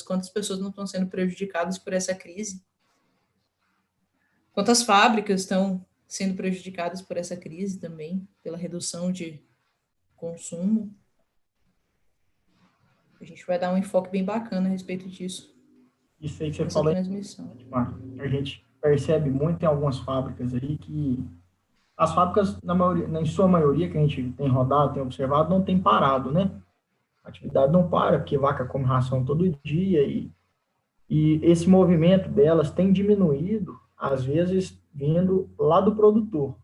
quantas pessoas não estão sendo prejudicadas por essa crise, quantas fábricas estão sendo prejudicadas por essa crise também, pela redução de consumo. A gente vai dar um enfoque bem bacana a respeito disso. Isso aí que você falou, a gente percebe muito em algumas fábricas aí que as fábricas, em sua maioria, que a gente tem rodado, tem observado, não tem parado, né? A atividade não para, porque vaca come ração todo dia e esse movimento delas tem diminuído, às vezes, vindo lá do produtor.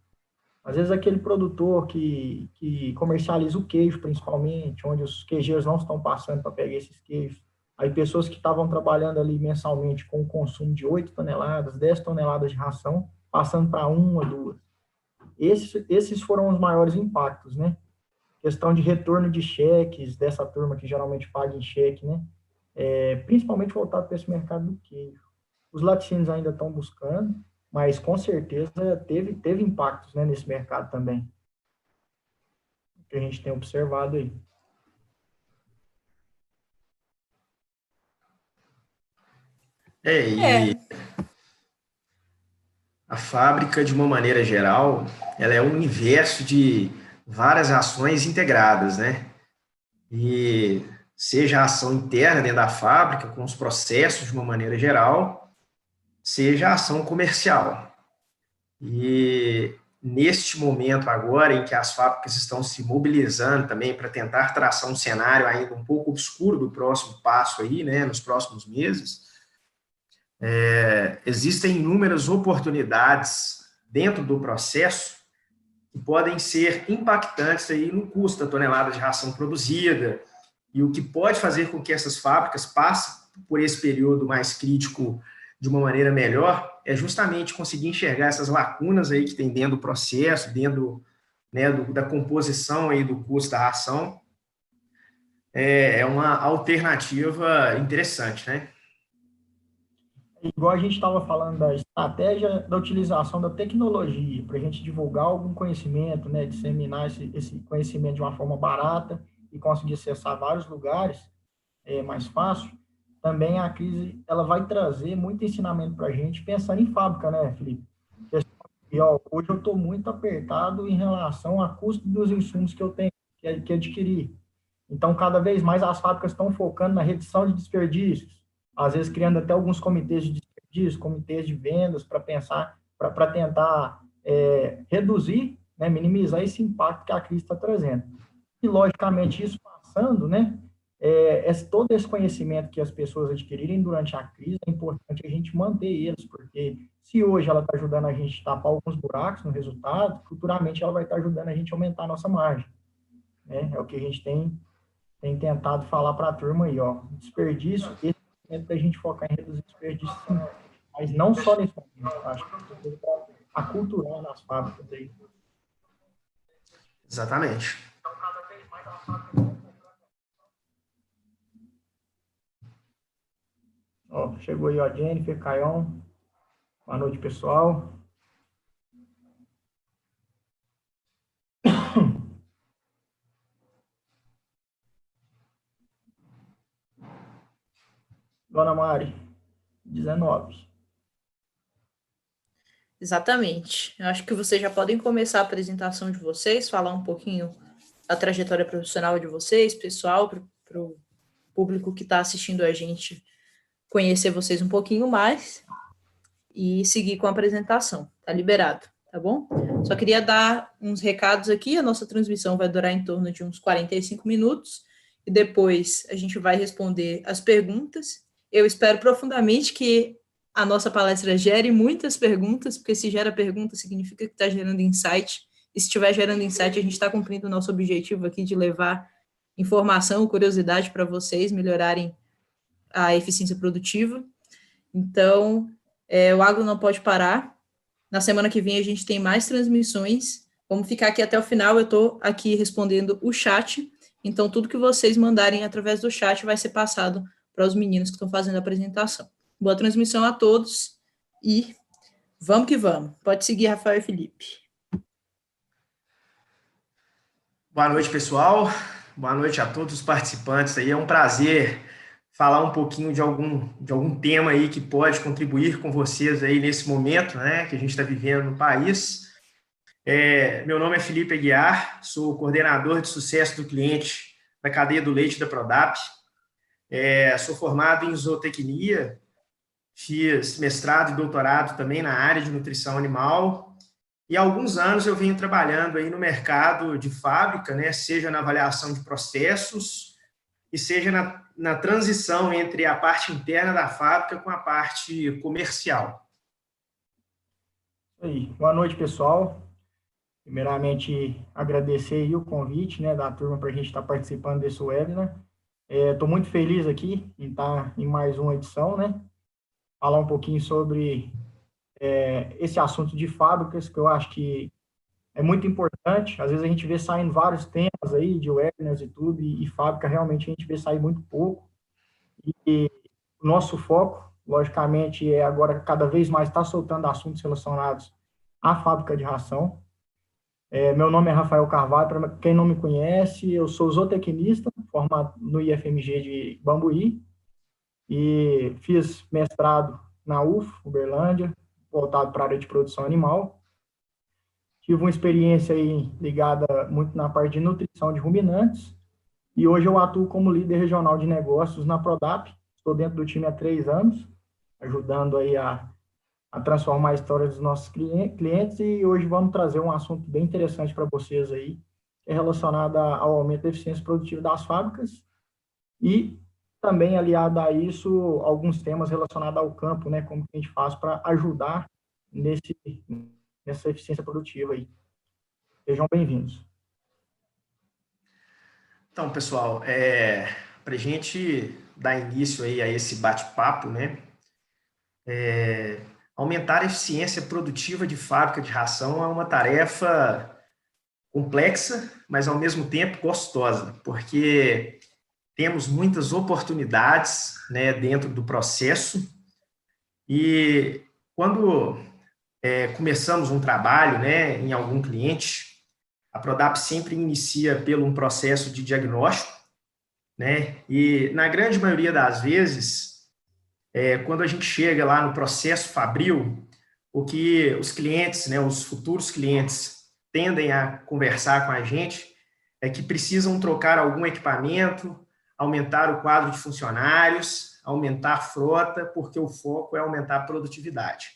Às vezes, aquele produtor que comercializa o queijo, principalmente, onde os queijeiros não estão passando para pegar esses queijos. Aí, pessoas que estavam trabalhando ali mensalmente com o consumo de 8 toneladas, 10 toneladas de ração, passando para 1 ou 2. Esses foram os maiores impactos, né? Questão de retorno de cheques, dessa turma que geralmente paga em cheque, né? Principalmente voltado para esse mercado do queijo. Os laticínios ainda estão buscando, mas com certeza teve impactos, né, nesse mercado também, que a gente tem observado aí. A fábrica, de uma maneira geral, ela é um universo de várias ações integradas, né? E seja a ação interna dentro da fábrica, com os processos de uma maneira geral, seja a ação comercial. E neste momento agora, em que as fábricas estão se mobilizando também para tentar traçar um cenário ainda um pouco obscuro do próximo passo aí, né, nos próximos meses, existem inúmeras oportunidades dentro do processo que podem ser impactantes aí no custo da tonelada de ração produzida, e o que pode fazer com que essas fábricas passem por esse período mais crítico de uma maneira melhor é justamente conseguir enxergar essas lacunas aí que tem dentro do processo, dentro, né, da composição aí do custo da ração. É uma alternativa interessante, né? Igual a gente estava falando da estratégia da utilização da tecnologia para a gente divulgar algum conhecimento, né, disseminar esse conhecimento de uma forma barata e conseguir acessar vários lugares mais fácil. Também a crise ela vai trazer muito ensinamento para a gente pensando em fábrica, né, Felipe? E, hoje eu estou muito apertado em relação a custo dos insumos que eu tenho que adquirir. Então, cada vez mais as fábricas estão focando na redução de desperdícios, às vezes criando até alguns comitês de desperdício, comitês de vendas, para pensar, para tentar reduzir, né, minimizar esse impacto que a crise está trazendo. E, logicamente, isso passando, né, todo esse conhecimento que as pessoas adquirirem durante a crise, é importante a gente manter eles, porque se hoje ela está ajudando a gente a tapar alguns buracos no resultado, futuramente ela vai estar ajudando a gente a aumentar a nossa margem. Né? É o que a gente tem tentado falar para a turma aí, desperdício, esse momento da gente focar em reduzir desperdício, sim, mas não só nesse momento, acho que aculturar nas fábricas aí. Exatamente. Então, cada vez mais as fábricas. Chegou aí a Jennifer, Caion. Boa noite, pessoal. Dona Mari, 19. Exatamente. Eu acho que vocês já podem começar a apresentação de vocês, falar um pouquinho da trajetória profissional de vocês, pessoal, para o público que está assistindo a gente conhecer vocês um pouquinho mais e seguir com a apresentação. Tá liberado, tá bom? Só queria dar uns recados aqui. A nossa transmissão vai durar em torno de uns 45 minutos e depois a gente vai responder as perguntas. Eu espero profundamente que a nossa palestra gere muitas perguntas, porque se gera pergunta significa que está gerando insight, e se estiver gerando insight, a gente está cumprindo o nosso objetivo aqui de levar informação, curiosidade para vocês melhorarem a eficiência produtiva. Então, o Agro não pode parar. Na semana que vem a gente tem mais transmissões. Vamos ficar aqui até o final. Eu estou aqui respondendo o chat. Então, tudo que vocês mandarem através do chat vai ser passado para os meninos que estão fazendo a apresentação. Boa transmissão a todos e vamos que vamos. Pode seguir, Rafael e Felipe. Boa noite, pessoal. Boa noite a todos os participantes aí. É um prazer falar um pouquinho de algum tema aí que pode contribuir com vocês aí nesse momento, né, que a gente está vivendo no país. Meu nome é Felipe Aguiar, sou coordenador de sucesso do cliente da cadeia do leite da Prodap. Sou formado em zootecnia, fiz mestrado e doutorado também na área de nutrição animal, e há alguns anos eu venho trabalhando aí no mercado de fábrica, né, seja na avaliação de processos e seja na transição entre a parte interna da fábrica com a parte comercial. Boa noite, pessoal. Primeiramente, agradecer aí o convite, né, da turma para a gente estar participando desse webinar. Estou muito feliz aqui em estar em mais uma edição, né? Falar um pouquinho sobre esse assunto de fábricas, que eu acho que é muito importante. Às vezes a gente vê saindo vários temas aí de webinars e tudo, e fábrica realmente a gente vê sair muito pouco. E o nosso foco, logicamente, agora cada vez mais estar soltando assuntos relacionados à fábrica de ração. Meu nome é Rafael Carvalho, para quem não me conhece, eu sou zootecnista, formado no IFMG de Bambuí, e fiz mestrado na UF, Uberlândia, voltado para a área de produção animal. Tive uma experiência aí ligada muito na parte de nutrição de ruminantes, e hoje eu atuo como líder regional de negócios na Prodap. Estou dentro do time há 3 anos, ajudando aí a transformar a história dos nossos clientes, e hoje vamos trazer um assunto bem interessante para vocês aí, que é relacionado ao aumento da eficiência produtiva das fábricas e também aliado a isso alguns temas relacionados ao campo, né, como que a gente faz para ajudar nessa eficiência produtiva aí. Sejam bem-vindos. Então, pessoal, para a gente dar início aí a esse bate-papo, né, aumentar a eficiência produtiva de fábrica de ração é uma tarefa complexa, mas ao mesmo tempo gostosa, porque temos muitas oportunidades, né, dentro do processo, e quando começamos um trabalho, né, em algum cliente, a Prodap sempre inicia pelo um processo de diagnóstico, né, e na grande maioria das vezes, quando a gente chega lá no processo fabril, o que os clientes, né, os futuros clientes tendem a conversar com a gente é que precisam trocar algum equipamento, aumentar o quadro de funcionários, aumentar a frota, porque o foco é aumentar a produtividade.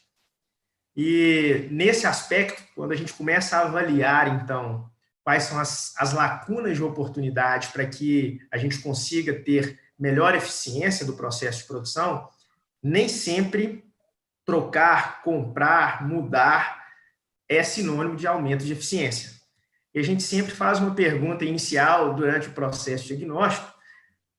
E nesse aspecto, quando a gente começa a avaliar, então, quais são as lacunas de oportunidade para que a gente consiga ter melhor eficiência do processo de produção, nem sempre trocar, comprar, mudar é sinônimo de aumento de eficiência. E a gente sempre faz uma pergunta inicial durante o processo diagnóstico: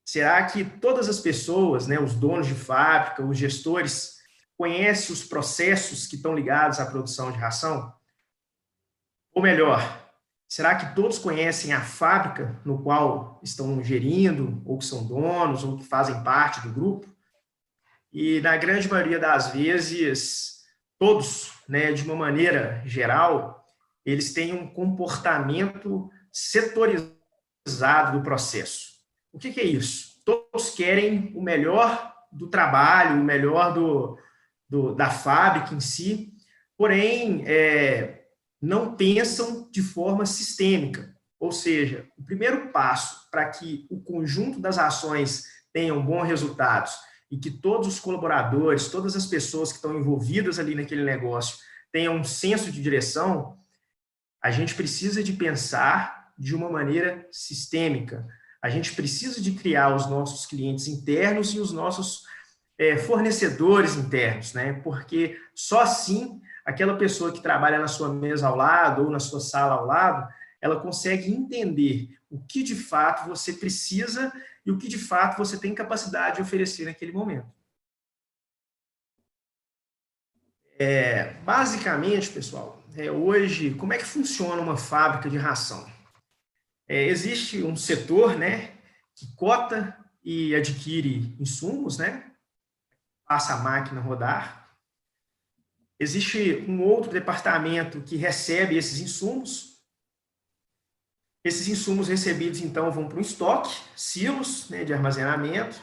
será que todas as pessoas, né, os donos de fábrica, os gestores, conhecem os processos que estão ligados à produção de ração? Ou melhor, será que todos conhecem a fábrica no qual estão gerindo, ou que são donos, ou que fazem parte do grupo? E na grande maioria das vezes, todos, né, de uma maneira geral, eles têm um comportamento setorizado do processo. O que é isso? Todos querem o melhor do trabalho, o melhor da fábrica em si, porém, não pensam de forma sistêmica. Ou seja, o primeiro passo para que o conjunto das ações tenham bons resultados e que todos os colaboradores, todas as pessoas que estão envolvidas ali naquele negócio tenham um senso de direção, a gente precisa de pensar de uma maneira sistêmica. A gente precisa de criar os nossos clientes internos e os nossos fornecedores internos, né? Porque só assim aquela pessoa que trabalha na sua mesa ao lado ou na sua sala ao lado, ela consegue entender o que de fato você precisa e o que de fato você tem capacidade de oferecer naquele momento. Basicamente, pessoal, hoje, como é que funciona uma fábrica de ração? Existe um setor, né, que cota e adquire insumos, né, passa a máquina a rodar. Existe um outro departamento que recebe esses insumos. Esses insumos recebidos, então, vão para um estoque, silos, né, de armazenamento.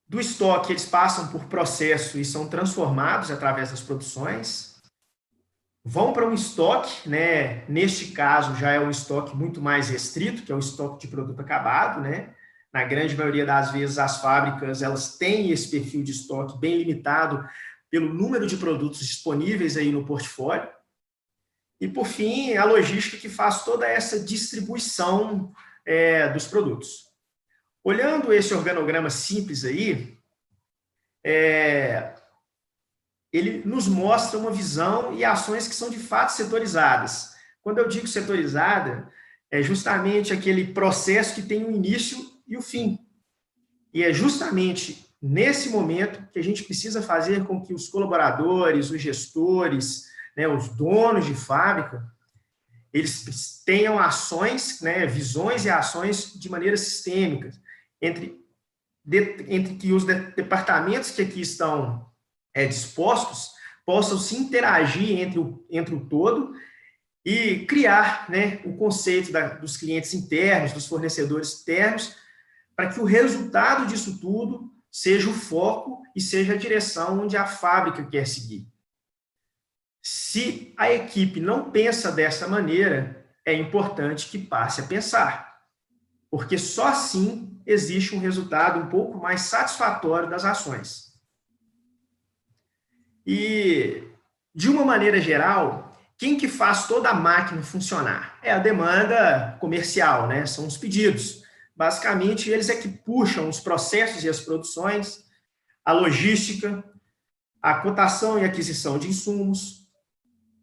Do estoque, eles passam por processo e são transformados através das produções. Vão para um estoque, né? Neste caso, já é um estoque muito mais restrito, que é o estoque de produto acabado, né? Na grande maioria das vezes, as fábricas elas têm esse perfil de estoque bem limitado pelo número de produtos disponíveis aí no portfólio. E, por fim, a logística que faz toda essa distribuição dos produtos. Olhando esse organograma simples aí, ele nos mostra uma visão e ações que são de fato setorizadas. Quando eu digo setorizada, é justamente aquele processo que tem o início e o fim. E é justamente nesse momento que a gente precisa fazer com que os colaboradores, os gestores, né, os donos de fábrica, eles tenham ações, né, visões e ações de maneira sistêmica, entre que os departamentos que aqui estão dispostos possam se interagir entre o todo e criar, né, o conceito dos clientes internos, dos fornecedores externos, para que o resultado disso tudo seja o foco e seja a direção onde a fábrica quer seguir. Se a equipe não pensa dessa maneira, é importante que passe a pensar, porque só assim existe um resultado um pouco mais satisfatório das ações. E, de uma maneira geral, quem que faz toda a máquina funcionar? É a demanda comercial, né? São os pedidos. Basicamente, eles é que puxam os processos e as produções, a logística, a cotação e aquisição de insumos,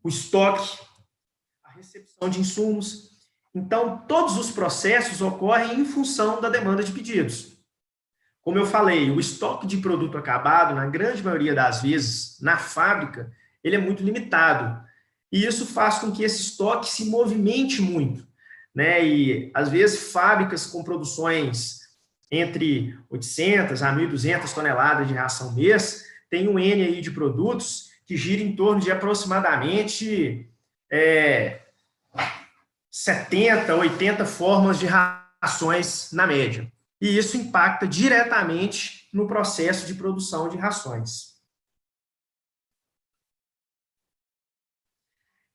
o estoque, a recepção de insumos. Então, todos os processos ocorrem em função da demanda de pedidos. Como eu falei, o estoque de produto acabado, na grande maioria das vezes, na fábrica, ele é muito limitado. E isso faz com que esse estoque se movimente muito, né? E, às vezes, fábricas com produções entre 800 a 1.200 toneladas de ração mês, tem um N aí de produtos que gira em torno de aproximadamente 70, 80 formas de rações na média. E isso impacta diretamente no processo de produção de rações.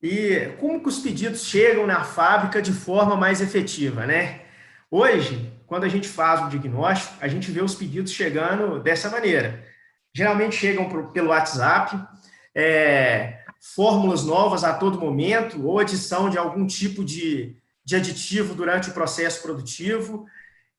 E como que os pedidos chegam na fábrica de forma mais efetiva, né? Hoje, quando a gente faz o diagnóstico, a gente vê os pedidos chegando dessa maneira. Geralmente chegam pelo WhatsApp, fórmulas novas a todo momento, ou adição de algum tipo de aditivo durante o processo produtivo,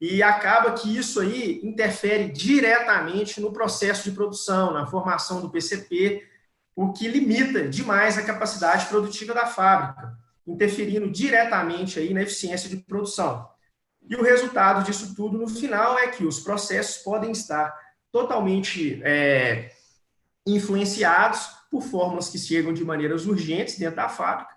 e acaba que isso aí interfere diretamente no processo de produção, na formação do PCP, o que limita demais a capacidade produtiva da fábrica, interferindo diretamente aí na eficiência de produção. E o resultado disso tudo, no final, é que os processos podem estar totalmente influenciados por fórmulas que chegam de maneiras urgentes dentro da fábrica,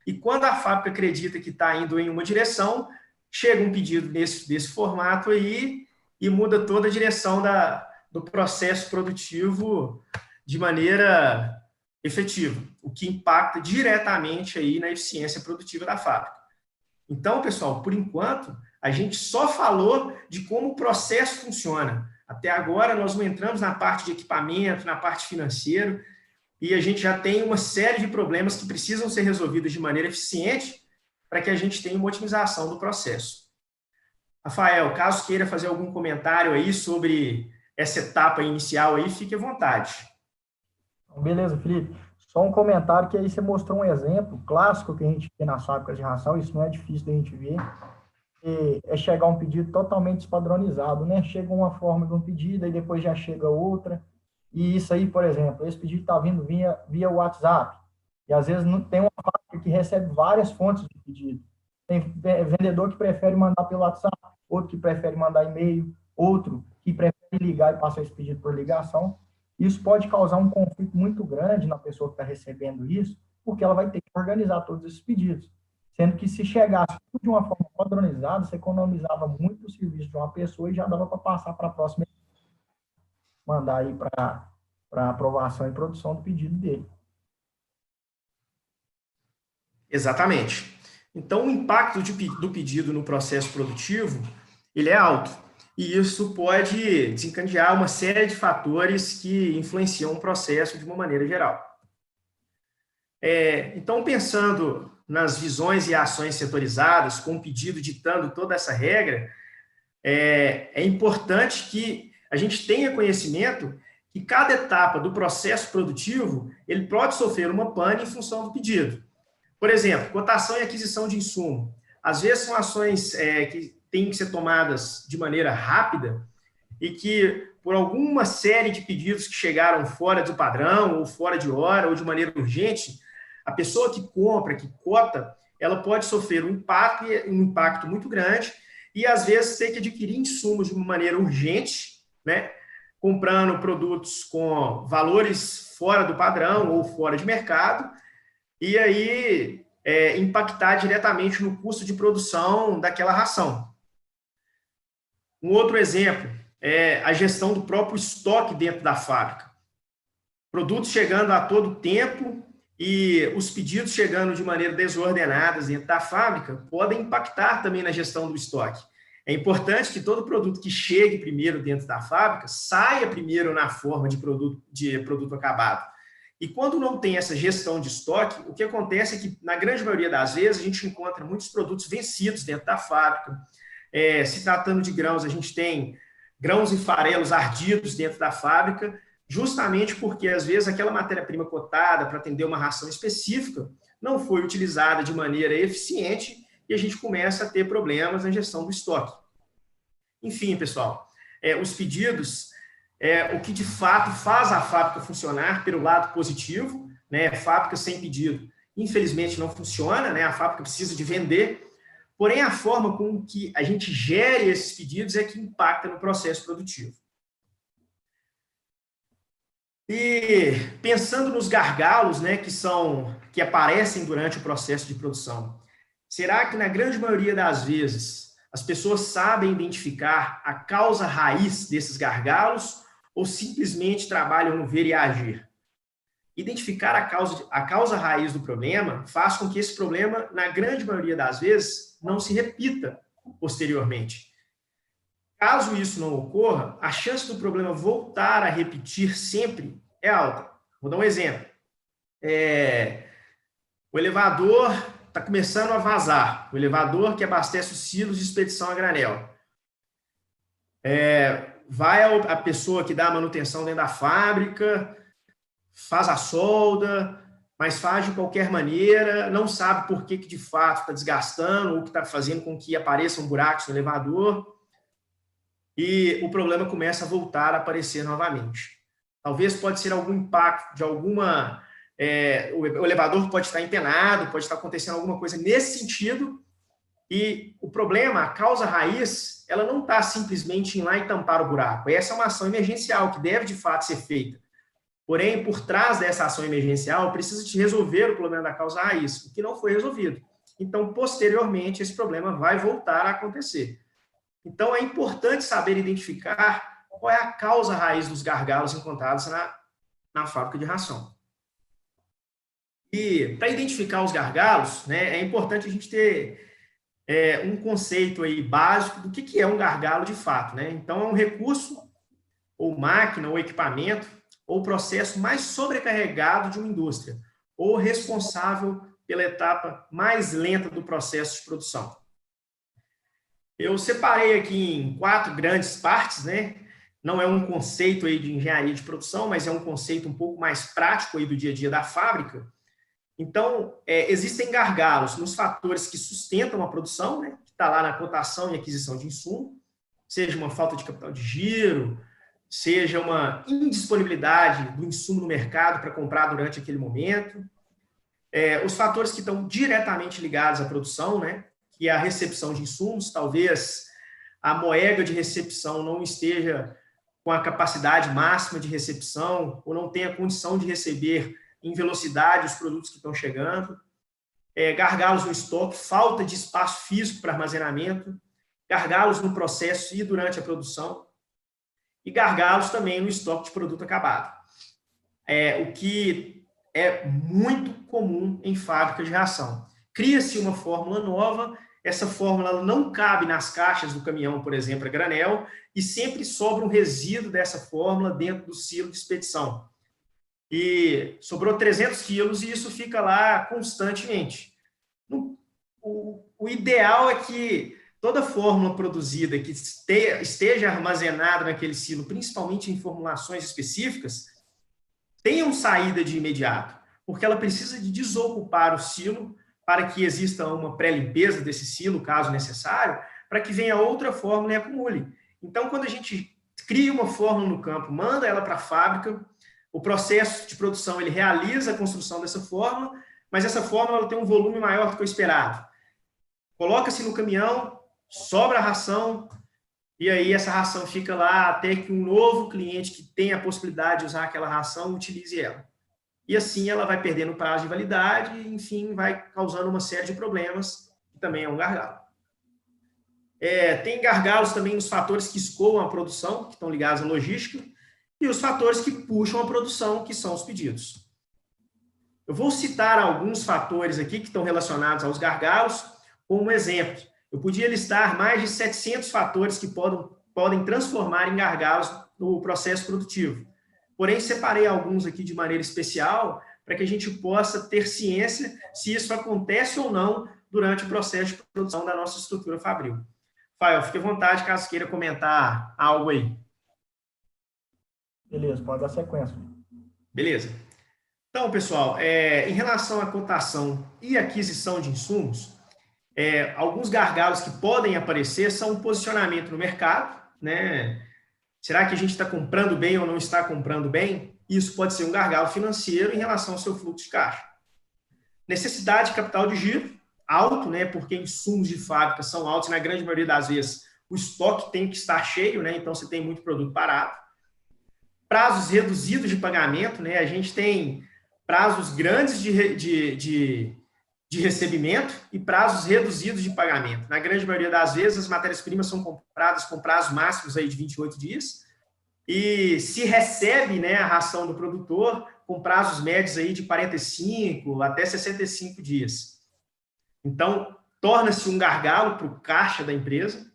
e quando a fábrica acredita que está indo em uma direção, chega um pedido desse formato aí e muda toda a direção do processo produtivo de maneira efetiva, o que impacta diretamente aí na eficiência produtiva da fábrica. Então, pessoal, por enquanto, a gente só falou de como o processo funciona. Até agora, nós não entramos na parte de equipamento, na parte financeira, e a gente já tem uma série de problemas que precisam ser resolvidos de maneira eficiente para que a gente tenha uma otimização do processo. Rafael, caso queira fazer algum comentário aí sobre essa etapa inicial aí, fique à vontade. Beleza, Felipe. Só um comentário que aí você mostrou um exemplo clássico que a gente vê nas fábricas de ração, isso não é difícil da gente ver, é chegar um pedido totalmente despadronizado, né? Chega uma forma de um pedido, e depois já chega outra, e isso aí, por exemplo, esse pedido está vindo via WhatsApp, e às vezes não tem uma fábrica que recebe várias fontes de pedido. Tem vendedor que prefere mandar pelo WhatsApp, outro que prefere mandar e-mail, outro que prefere ligar e passar esse pedido por ligação. Isso pode causar um conflito muito grande na pessoa que está recebendo isso, porque ela vai ter que organizar todos esses pedidos. Sendo que se chegasse de uma forma padronizada, você economizava muito o serviço de uma pessoa e já dava para passar para a próxima, mandar aí para aprovação e produção do pedido dele. Exatamente. Então, o impacto do pedido no processo produtivo, ele é alto. e isso pode desencadear uma série de fatores que influenciam o processo de uma maneira geral. Então, pensando nas visões e ações setorizadas, com o pedido ditando toda essa regra, é importante que a gente tenha conhecimento que cada etapa do processo produtivo ele pode sofrer uma pane em função do pedido. Por exemplo, cotação e aquisição de insumo. Às vezes são ações que têm que ser tomadas de maneira rápida e que, por alguma série de pedidos que chegaram fora do padrão, ou fora de hora, ou de maneira urgente, a pessoa que compra, que cota, ela pode sofrer um impacto muito grande e, às vezes, ter que adquirir insumos de uma maneira urgente, né? Comprando produtos com valores fora do padrão ou fora de mercado, e aí impactar diretamente no custo de produção daquela ração. Um outro exemplo é a gestão do próprio estoque dentro da fábrica. Produtos chegando a todo tempo e os pedidos chegando de maneira desordenada dentro da fábrica podem impactar também na gestão do estoque. É importante que todo produto que chegue primeiro dentro da fábrica saia primeiro na forma de produto acabado. E quando não tem essa gestão de estoque, o que acontece é que, na grande maioria das vezes, a gente encontra muitos produtos vencidos dentro da fábrica. Se tratando de grãos, a gente tem grãos e farelos ardidos dentro da fábrica, justamente porque, às vezes, aquela matéria-prima cotada para atender uma ração específica não foi utilizada de maneira eficiente e a gente começa a ter problemas na gestão do estoque. Enfim, pessoal, os pedidos o que de fato faz a fábrica funcionar pelo lado positivo, né? Fábrica sem pedido, infelizmente, não funciona, né? A fábrica precisa de vender, porém a forma com que a gente gere esses pedidos é que impacta no processo produtivo. E pensando nos gargalos, né, que aparecem durante o processo de produção, será que na grande maioria das vezes as pessoas sabem identificar a causa raiz desses gargalos ou simplesmente trabalham no ver e agir? Identificar a causa raiz do problema faz com que esse problema, na grande maioria das vezes, não se repita posteriormente. Caso isso não ocorra, a chance do problema voltar a repetir sempre é alta. Vou dar um exemplo. O elevador está começando a vazar. O elevador que abastece os silos de expedição a granel. Vai a pessoa que dá a manutenção dentro da fábrica, faz a solda, mas faz de qualquer maneira, não sabe por que de fato está desgastando ou que está fazendo com que apareçam buracos no elevador, e o problema começa a voltar a aparecer novamente. Talvez pode ser algum impacto de alguma... o elevador pode estar empenado, pode estar acontecendo alguma coisa nesse sentido, e o problema, a causa raiz, ela não está simplesmente em ir lá e tampar o buraco. Essa é uma ação emergencial que deve, de fato, ser feita. Porém, por trás dessa ação emergencial, precisa de resolver o problema da causa raiz, o que não foi resolvido. Então, posteriormente, esse problema vai voltar a acontecer. Então, é importante saber identificar qual é a causa raiz dos gargalos encontrados na fábrica de ração. E, para identificar os gargalos, né, é importante a gente ter um conceito aí básico do que é um gargalo de fato, né? Então, é um recurso, ou máquina, ou equipamento, ou processo mais sobrecarregado de uma indústria, ou responsável pela etapa mais lenta do processo de produção. Eu separei aqui em 4 grandes partes, né? Não é um conceito aí de engenharia de produção, mas é um conceito um pouco mais prático aí do dia a dia da fábrica. Então, existem gargalos nos fatores que sustentam a produção, né? Que está lá na cotação e aquisição de insumo, seja uma falta de capital de giro, seja uma indisponibilidade do insumo no mercado para comprar durante aquele momento. Os fatores que estão diretamente ligados à produção, né? Que é a recepção de insumos, talvez a moega de recepção não esteja com a capacidade máxima de recepção, ou não tenha condição de receber em velocidade os produtos que estão chegando, gargalos no estoque, falta de espaço físico para armazenamento, gargalos no processo e durante a produção, e gargalos também no estoque de produto acabado. O que é muito comum em fábricas de ração. Cria-se uma fórmula nova essa fórmula ela não cabe nas caixas do caminhão, por exemplo, a granel, e sempre sobra um resíduo dessa fórmula dentro do silo de expedição. E sobrou 300 quilos e isso fica lá constantemente. O ideal é que toda fórmula produzida que esteja armazenada naquele silo, principalmente em formulações específicas, tenha saída de imediato, porque ela precisa de desocupar o silo para que exista uma pré-limpeza desse silo, caso necessário, para que venha outra fórmula e acumule. Então, quando a gente cria uma fórmula no campo, manda ela para a fábrica, o processo de produção ele realiza a construção dessa fórmula, mas essa fórmula ela tem um volume maior do que o esperado. Coloca-se no caminhão, sobra a ração, e aí essa ração fica lá até que um novo cliente que tem a possibilidade de usar aquela ração utilize ela. E assim ela vai perdendo prazo de validade e, enfim, vai causando uma série de problemas, que também é um gargalo. Tem gargalos também nos fatores que escoam a produção, que estão ligados à logística, e os fatores que puxam a produção, que são os pedidos. Eu vou citar alguns fatores aqui que estão relacionados aos gargalos, como exemplo. Eu podia listar mais de 700 fatores que podem transformar em gargalos no processo produtivo. Porém, separei alguns aqui de maneira especial para que a gente possa ter ciência se isso acontece ou não durante o processo de produção da nossa estrutura fabril. Fael, fique à vontade caso queira comentar algo aí. Beleza, pode dar sequência. Beleza. Então, pessoal, em relação à cotação e aquisição de insumos, alguns gargalos que podem aparecer são o posicionamento no mercado, né? Será que a gente está comprando bem ou não está comprando bem? Isso pode ser um gargalo financeiro em relação ao seu fluxo de caixa. Necessidade de capital de giro, alto, né? Porque insumos de fábrica são altos, e na grande maioria das vezes o estoque tem que estar cheio, né? Então você tem muito produto parado. Prazos reduzidos de pagamento, né? A gente tem prazos grandes de recebimento e prazos reduzidos de pagamento. Na grande maioria das vezes, as matérias-primas são compradas com prazos máximos aí de 28 dias e se recebe, né, a ração do produtor com prazos médios aí de 45 até 65 dias. Então, torna-se um gargalo para o caixa da empresa.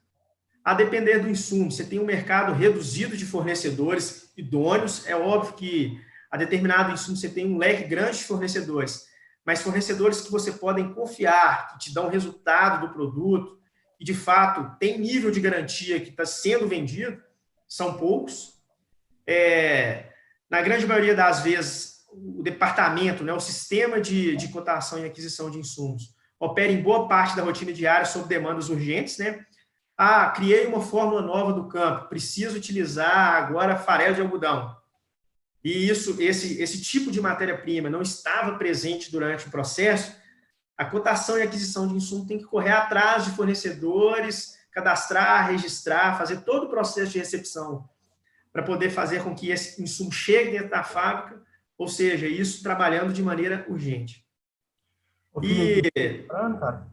A depender do insumo, você tem um mercado reduzido de fornecedores idôneos, é óbvio que a determinado insumo você tem um leque grande de fornecedores, mas fornecedores que você podem confiar, que te dão resultado do produto e, de fato, tem nível de garantia que está sendo vendido, são poucos. Na grande maioria das vezes, o departamento, né, o sistema de cotação e aquisição de insumos, opera em boa parte da rotina diária sob demandas urgentes, né? Criei uma fórmula nova do campo, preciso utilizar agora farelo de algodão. E esse tipo de matéria-prima não estava presente durante o processo, a cotação e aquisição de insumo tem que correr atrás de fornecedores, cadastrar, registrar, fazer todo o processo de recepção para poder fazer com que esse insumo chegue dentro da fábrica, ou seja, isso trabalhando de maneira urgente. Cara,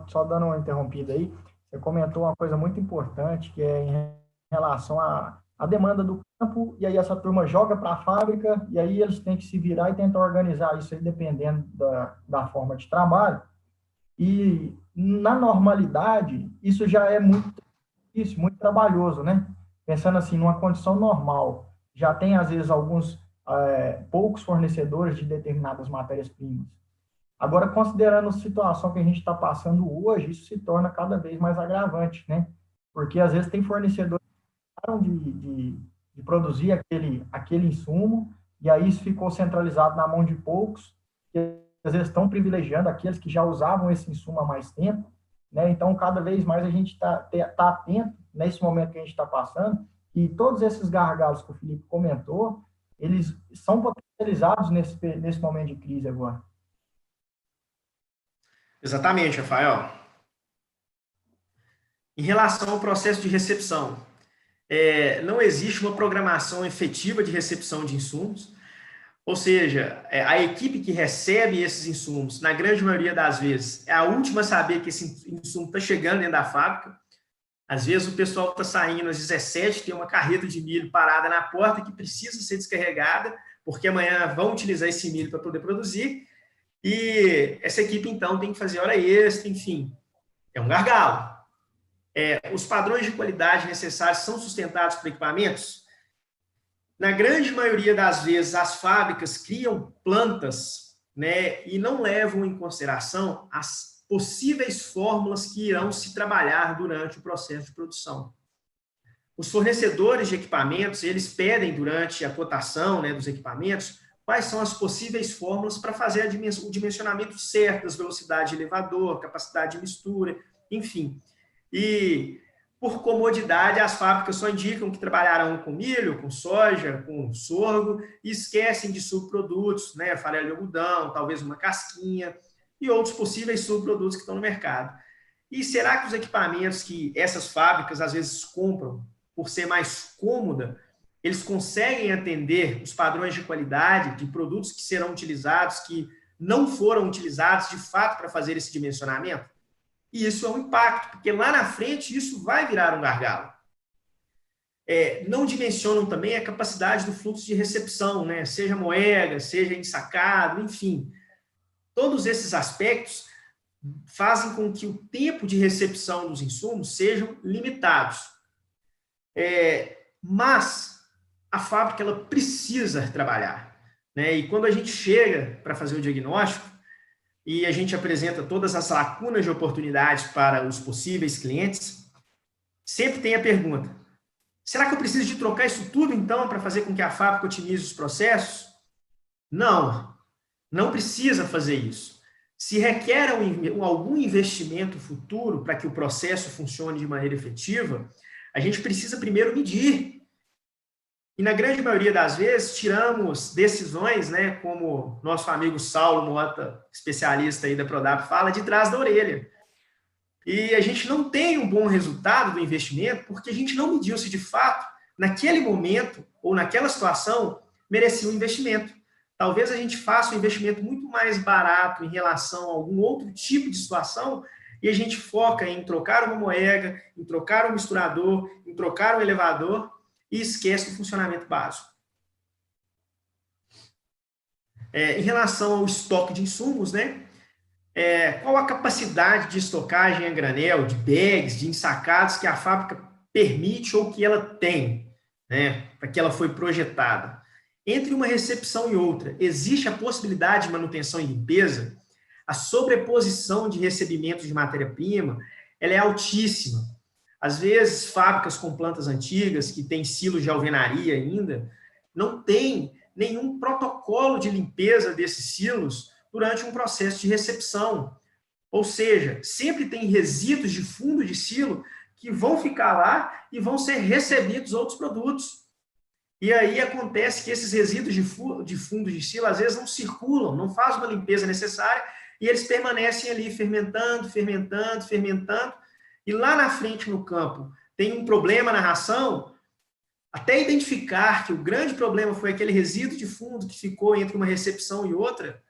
só dando uma interrompida aí, você comentou uma coisa muito importante, que é em relação à demanda do campo, e aí essa turma joga para a fábrica, e aí eles têm que se virar e tentar organizar isso aí dependendo da forma de trabalho. E, na normalidade, isso já é muito difícil, muito trabalhoso, né? Pensando assim, numa condição normal, já tem, às vezes, poucos fornecedores de determinadas matérias-primas. Agora, considerando a situação que a gente está passando hoje, isso se torna cada vez mais agravante, né? Porque, às vezes, tem fornecedores que pararam de produzir aquele insumo, e aí isso ficou centralizado na mão de poucos, que, às vezes, estão privilegiando aqueles que já usavam esse insumo há mais tempo, né? Então, cada vez mais a gente está atento, nesse momento que a gente está passando, e todos esses gargalos que o Felipe comentou, eles são potencializados nesse momento de crise agora. Exatamente, Rafael. Em relação ao processo de recepção, não existe uma programação efetiva de recepção de insumos, ou seja, a equipe que recebe esses insumos, na grande maioria das vezes, é a última a saber que esse insumo está chegando dentro da fábrica. Às vezes o pessoal está saindo às 17, tem uma carreta de milho parada na porta que precisa ser descarregada, porque amanhã vão utilizar esse milho para poder produzir. E essa equipe, então, tem que fazer hora extra, enfim. É um gargalo. Os padrões de qualidade necessários são sustentados por equipamentos? Na grande maioria das vezes, as fábricas criam plantas, né, e não levam em consideração as possíveis fórmulas que irão se trabalhar durante o processo de produção. Os fornecedores de equipamentos, eles pedem durante a cotação, né, dos equipamentos, quais são as possíveis fórmulas para fazer o dimensionamento certo das velocidades de elevador, capacidade de mistura, enfim. E, por comodidade, as fábricas só indicam que trabalharão com milho, com soja, com sorgo, e esquecem de subprodutos, né, farelo de algodão, talvez uma casquinha, e outros possíveis subprodutos que estão no mercado. E será que os equipamentos que essas fábricas, às vezes, compram, por ser mais cômoda, eles conseguem atender os padrões de qualidade de produtos que serão utilizados, que não foram utilizados, de fato, para fazer esse dimensionamento? E isso é um impacto, porque lá na frente isso vai virar um gargalo. Não dimensionam também a capacidade do fluxo de recepção, né? Seja moeda, seja ensacado, enfim. Todos esses aspectos fazem com que o tempo de recepção dos insumos sejam limitados. Mas a fábrica ela precisa trabalhar, né? E quando a gente chega para fazer o diagnóstico, e a gente apresenta todas as lacunas de oportunidades para os possíveis clientes, sempre tem a pergunta: será que eu preciso de trocar isso tudo, então, para fazer com que a fábrica otimize os processos? Não, não precisa fazer isso. Se requer algum investimento futuro para que o processo funcione de maneira efetiva, a gente precisa primeiro medir. E na grande maioria das vezes, tiramos decisões, né, como nosso amigo Saulo Mota, especialista aí da Prodap, fala, de trás da orelha. E a gente não tem um bom resultado do investimento porque a gente não mediu se de fato, naquele momento ou naquela situação, merecia um investimento. Talvez a gente faça um investimento muito mais barato em relação a algum outro tipo de situação e a gente foca em trocar uma moega, em trocar um misturador, em trocar um elevador, e esquece do funcionamento básico. Em relação ao estoque de insumos, né? Qual a capacidade de estocagem a granel, de bags, de ensacados que a fábrica permite ou que ela tem, né? Para que ela foi projetada? Entre uma recepção e outra, existe a possibilidade de manutenção e limpeza? A sobreposição de recebimentos de matéria-prima, ela é altíssima. Às vezes, fábricas com plantas antigas, que têm silos de alvenaria ainda, não tem nenhum protocolo de limpeza desses silos durante um processo de recepção. Ou seja, sempre tem resíduos de fundo de silo que vão ficar lá e vão ser recebidos outros produtos. E aí acontece que esses resíduos de fundo de silo, às vezes, não circulam, não fazem uma limpeza necessária e eles permanecem ali fermentando, fermentando, fermentando. E lá na frente no campo tem um problema na ração, até identificar que o grande problema foi aquele resíduo de fundo que ficou entre uma recepção e outra,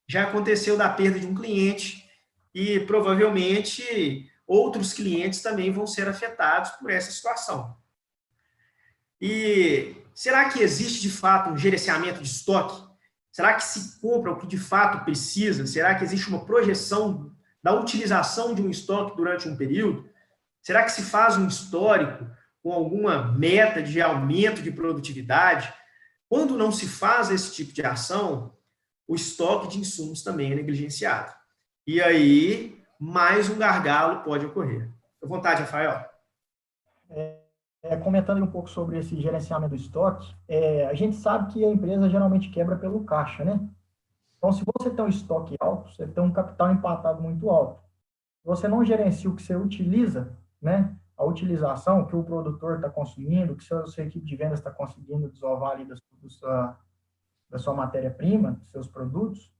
já aconteceu da perda de um cliente e provavelmente outros clientes também vão ser afetados por essa situação. E será que existe de fato um gerenciamento de estoque? Será que se compra o que de fato precisa? Será que existe uma projeção da utilização de um estoque durante um período? Será que se faz um histórico com alguma meta de aumento de produtividade? Quando não se faz esse tipo de ação, o estoque de insumos também é negligenciado. E aí, mais um gargalo pode ocorrer. Fique à vontade, Rafael. Comentando um pouco sobre esse gerenciamento do estoque, a gente sabe que a empresa geralmente quebra pelo caixa, né? Então, se você tem um estoque alto, você tem um capital empatado muito alto. Você não gerencia o que você utiliza, né? A utilização que o produtor está consumindo, que a sua equipe de vendas está conseguindo desovar ali da sua matéria-prima, dos seus produtos,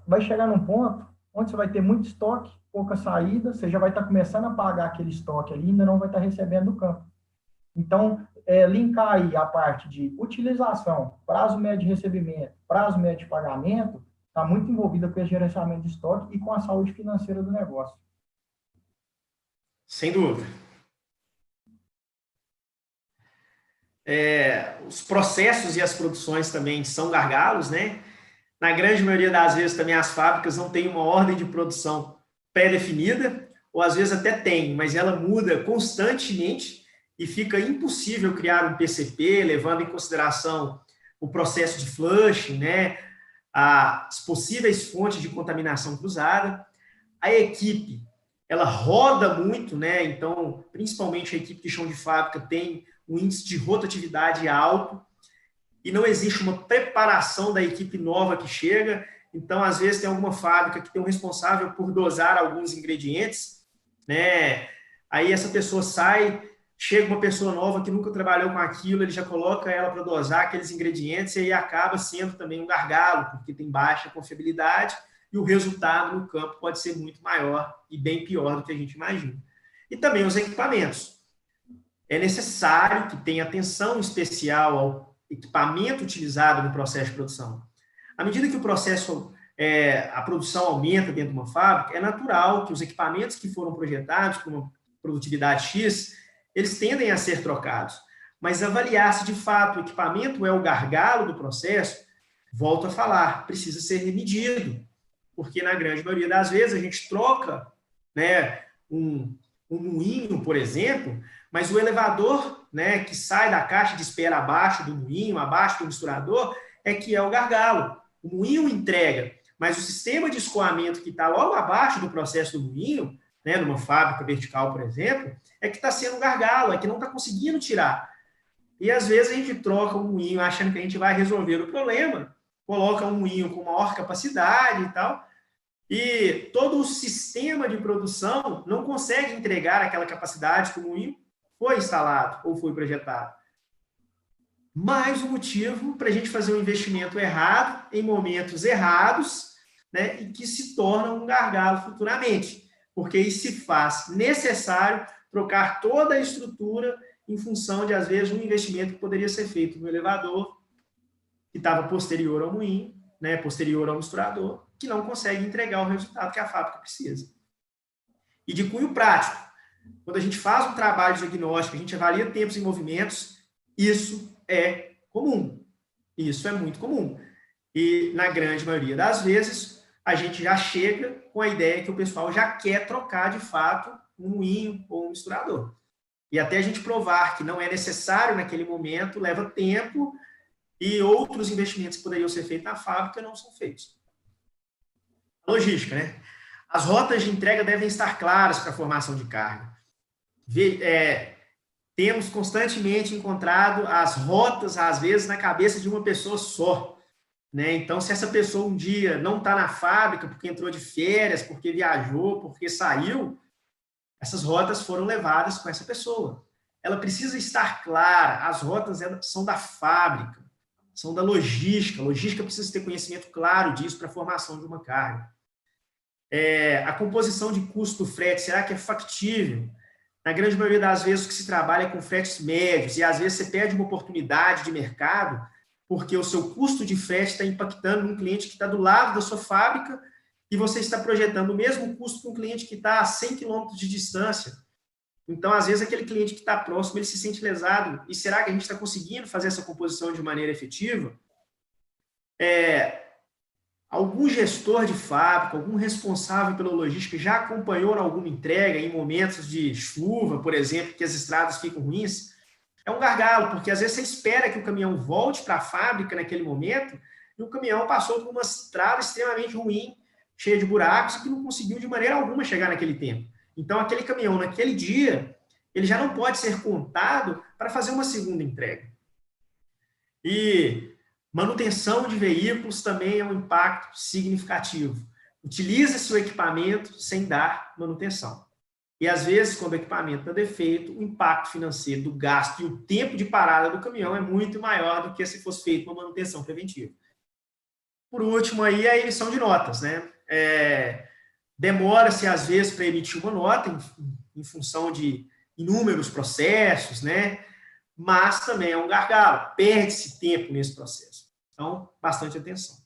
vai chegar num ponto onde você vai ter muito estoque, pouca saída, você já vai estar começando a pagar aquele estoque ali, ainda não vai estar recebendo do campo. Então, linkar aí a parte de utilização, prazo médio de recebimento, prazo médio de pagamento, está muito envolvida com esse gerenciamento de estoque e com a saúde financeira do negócio. Sem dúvida. Os processos e as produções também são gargalos, né? Na grande maioria das vezes também as fábricas não têm uma ordem de produção pré-definida, ou às vezes até tem, mas ela muda constantemente e fica impossível criar um PCP, levando em consideração o processo de flushing, né, as possíveis fontes de contaminação cruzada. A equipe, ela roda muito, né, então, principalmente a equipe de chão de fábrica tem um índice de rotatividade alto e não existe uma preparação da equipe nova que chega. Então, às vezes, tem alguma fábrica que tem um responsável por dosar alguns ingredientes, né? Aí essa pessoa sai, chega uma pessoa nova que nunca trabalhou com aquilo, ele já coloca ela para dosar aqueles ingredientes e aí acaba sendo também um gargalo, porque tem baixa confiabilidade e o resultado no campo pode ser muito maior e bem pior do que a gente imagina. E também os equipamentos. É necessário que tenha atenção especial ao equipamento utilizado no processo de produção. À medida que o processo, a produção aumenta dentro de uma fábrica, é natural que os equipamentos que foram projetados com uma produtividade X, eles tendem a ser trocados. Mas avaliar se de fato o equipamento é o gargalo do processo, volto a falar, precisa ser medido. Porque na grande maioria das vezes a gente troca, né, um moinho, por exemplo, mas o elevador, né, que sai da caixa de espera abaixo do moinho, abaixo do misturador, é que é o gargalo. O moinho entrega, mas o sistema de escoamento que está logo abaixo do processo do moinho, né, numa fábrica vertical, por exemplo, é que está sendo um gargalo, é que não está conseguindo tirar. E às vezes a gente troca o moinho achando que a gente vai resolver o problema, coloca um moinho com maior capacidade e tal, e todo o sistema de produção não consegue entregar aquela capacidade que o moinho foi instalado ou foi projetado. Mais um motivo para a gente fazer um investimento errado, em momentos errados, né, e que se torna um gargalo futuramente, porque isso se faz necessário trocar toda a estrutura em função de, às vezes, um investimento que poderia ser feito no elevador, que estava posterior ao moinho, né, posterior ao misturador, que não consegue entregar o resultado que a fábrica precisa. E de cunho prático, quando a gente faz um trabalho de diagnóstico, a gente avalia tempos e movimentos, isso é comum. Isso é muito comum. E, na grande maioria das vezes, a gente já chega com a ideia que o pessoal já quer trocar, de fato, um moinho ou um misturador. E até a gente provar que não é necessário naquele momento, leva tempo e outros investimentos que poderiam ser feitos na fábrica não são feitos. Logística, né? As rotas de entrega devem estar claras para a formação de carga. Temos constantemente encontrado as rotas, às vezes, na cabeça de uma pessoa só, né? Então, se essa pessoa um dia não está na fábrica porque entrou de férias, porque viajou, porque saiu, essas rotas foram levadas com essa pessoa. Ela precisa estar clara, as rotas são da fábrica, são da logística. A logística precisa ter conhecimento claro disso para a formação de uma carga. A composição de custo do frete, será que é factível? Na grande maioria das vezes, o que se trabalha é com fretes médios, e às vezes você perde uma oportunidade de mercado, porque o seu custo de frete está impactando um cliente que está do lado da sua fábrica, e você está projetando o mesmo custo para um cliente que está a 100 km de distância. Então, às vezes, aquele cliente que está próximo, ele se sente lesado. E será que a gente está conseguindo fazer essa composição de maneira efetiva? Algum gestor de fábrica, algum responsável pela logística já acompanhou alguma entrega em momentos de chuva, por exemplo, que as estradas ficam ruins? É um gargalo, porque às vezes você espera que o caminhão volte para a fábrica naquele momento e o caminhão passou por uma estrada extremamente ruim, cheia de buracos, e que não conseguiu de maneira alguma chegar naquele tempo. Então, aquele caminhão, naquele dia, ele já não pode ser contado para fazer uma segunda entrega. E manutenção de veículos também é um impacto significativo. Utiliza-se o equipamento sem dar manutenção. E, às vezes, quando o equipamento está defeito, o impacto financeiro do gasto e o tempo de parada do caminhão é muito maior do que se fosse feita uma manutenção preventiva. Por último, aí, a emissão de notas, né? Demora-se, às vezes, para emitir uma nota em função de inúmeros processos, né? Mas também é um gargalo, perde-se tempo nesse processo. Então, bastante atenção.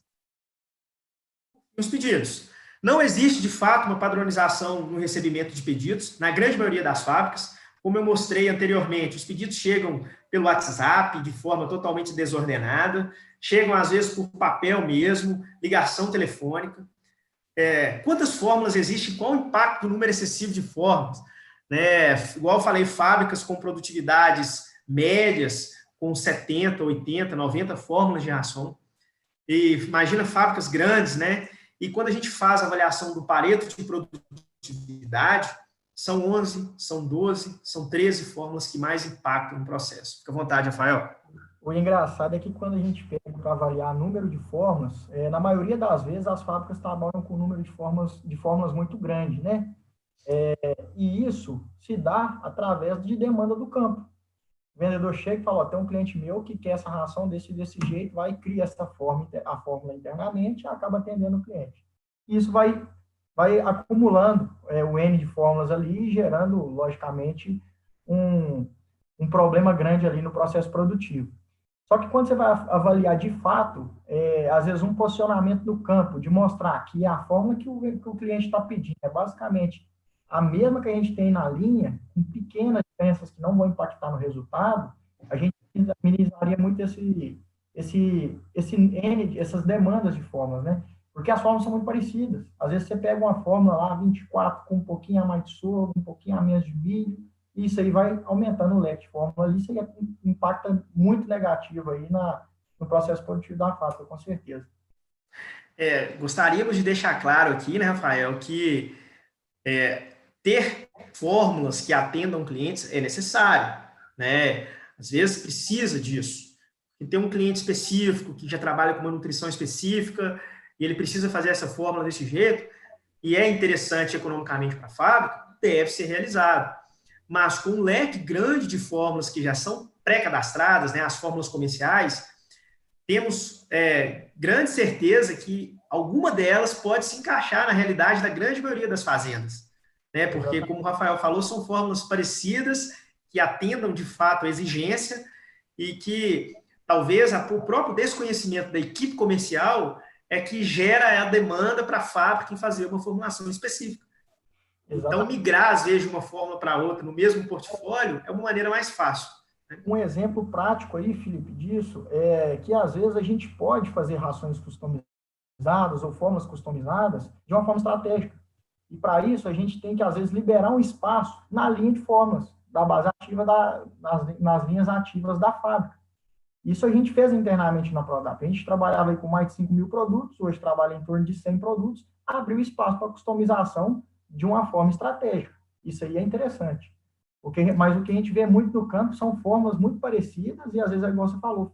Os pedidos. Não existe, de fato, uma padronização no recebimento de pedidos, na grande maioria das fábricas. Como eu mostrei anteriormente, os pedidos chegam pelo WhatsApp, de forma totalmente desordenada, chegam, às vezes, por papel mesmo, ligação telefônica. quantas fórmulas existem, qual o impacto do número excessivo de fórmulas, né? Igual eu falei, fábricas com produtividades médias, com 70, 80, 90 fórmulas de ração, e imagina fábricas grandes, né? E quando a gente faz a avaliação do Pareto de produtividade, são 11, são 12, são 13 fórmulas que mais impactam no processo. Fica à vontade, Rafael. O engraçado é que quando a gente pega para avaliar número de fórmulas, na maioria das vezes as fábricas trabalham com número de fórmulas muito grande, né? E isso se dá através de demanda do campo. O vendedor chega e fala, tem um cliente meu que quer essa ração desse jeito, vai e cria a fórmula internamente e acaba atendendo o cliente. Isso vai acumulando o N de fórmulas ali, gerando, logicamente, um problema grande ali no processo produtivo. Só que quando você vai avaliar de fato, às vezes um posicionamento no campo, de mostrar que a fórmula que o cliente está pedindo é basicamente a mesma que a gente tem na linha, com pequenas diferenças que não vão impactar no resultado, a gente minimizaria muito essas demandas de fórmulas, né? Porque as fórmulas são muito parecidas. Às vezes você pega uma fórmula lá, 24, com um pouquinho a mais de sorgo, um pouquinho a menos de milho, e isso aí vai aumentando o leque de fórmula ali, isso aí impacta muito negativo aí no processo produtivo da fábrica, com certeza. Gostaríamos de deixar claro aqui, né, Rafael, que ter fórmulas que atendam clientes é necessário, né? Às vezes precisa disso. E tem um cliente específico que já trabalha com uma nutrição específica e ele precisa fazer essa fórmula desse jeito e é interessante economicamente para a fábrica, deve ser realizado. Mas com um leque grande de fórmulas que já são pré-cadastradas, né, as fórmulas comerciais, temos grande certeza que alguma delas pode se encaixar na realidade da grande maioria das fazendas. Né? Porque, como o Rafael falou, são fórmulas parecidas, que atendam de fato a exigência e que talvez o próprio desconhecimento da equipe comercial é que gera a demanda para a fábrica em fazer uma formulação específica. Então, migrar, às vezes, de uma fórmula para outra no mesmo portfólio é uma maneira mais fácil. Né? Um exemplo prático aí, Felipe, disso é que, às vezes, a gente pode fazer rações customizadas ou fórmulas customizadas de uma forma estratégica. E, para isso, a gente tem que, às vezes, liberar um espaço na linha de fórmulas, da base ativa, nas linhas ativas da fábrica. Isso a gente fez internamente na Prodap. A gente trabalhava aí com mais de 5 mil produtos, hoje trabalha em torno de 100 produtos, abriu espaço para customização de uma forma estratégica. Isso aí é interessante. Mas o que a gente vê muito no campo são fórmulas muito parecidas e, às vezes, igual você falou,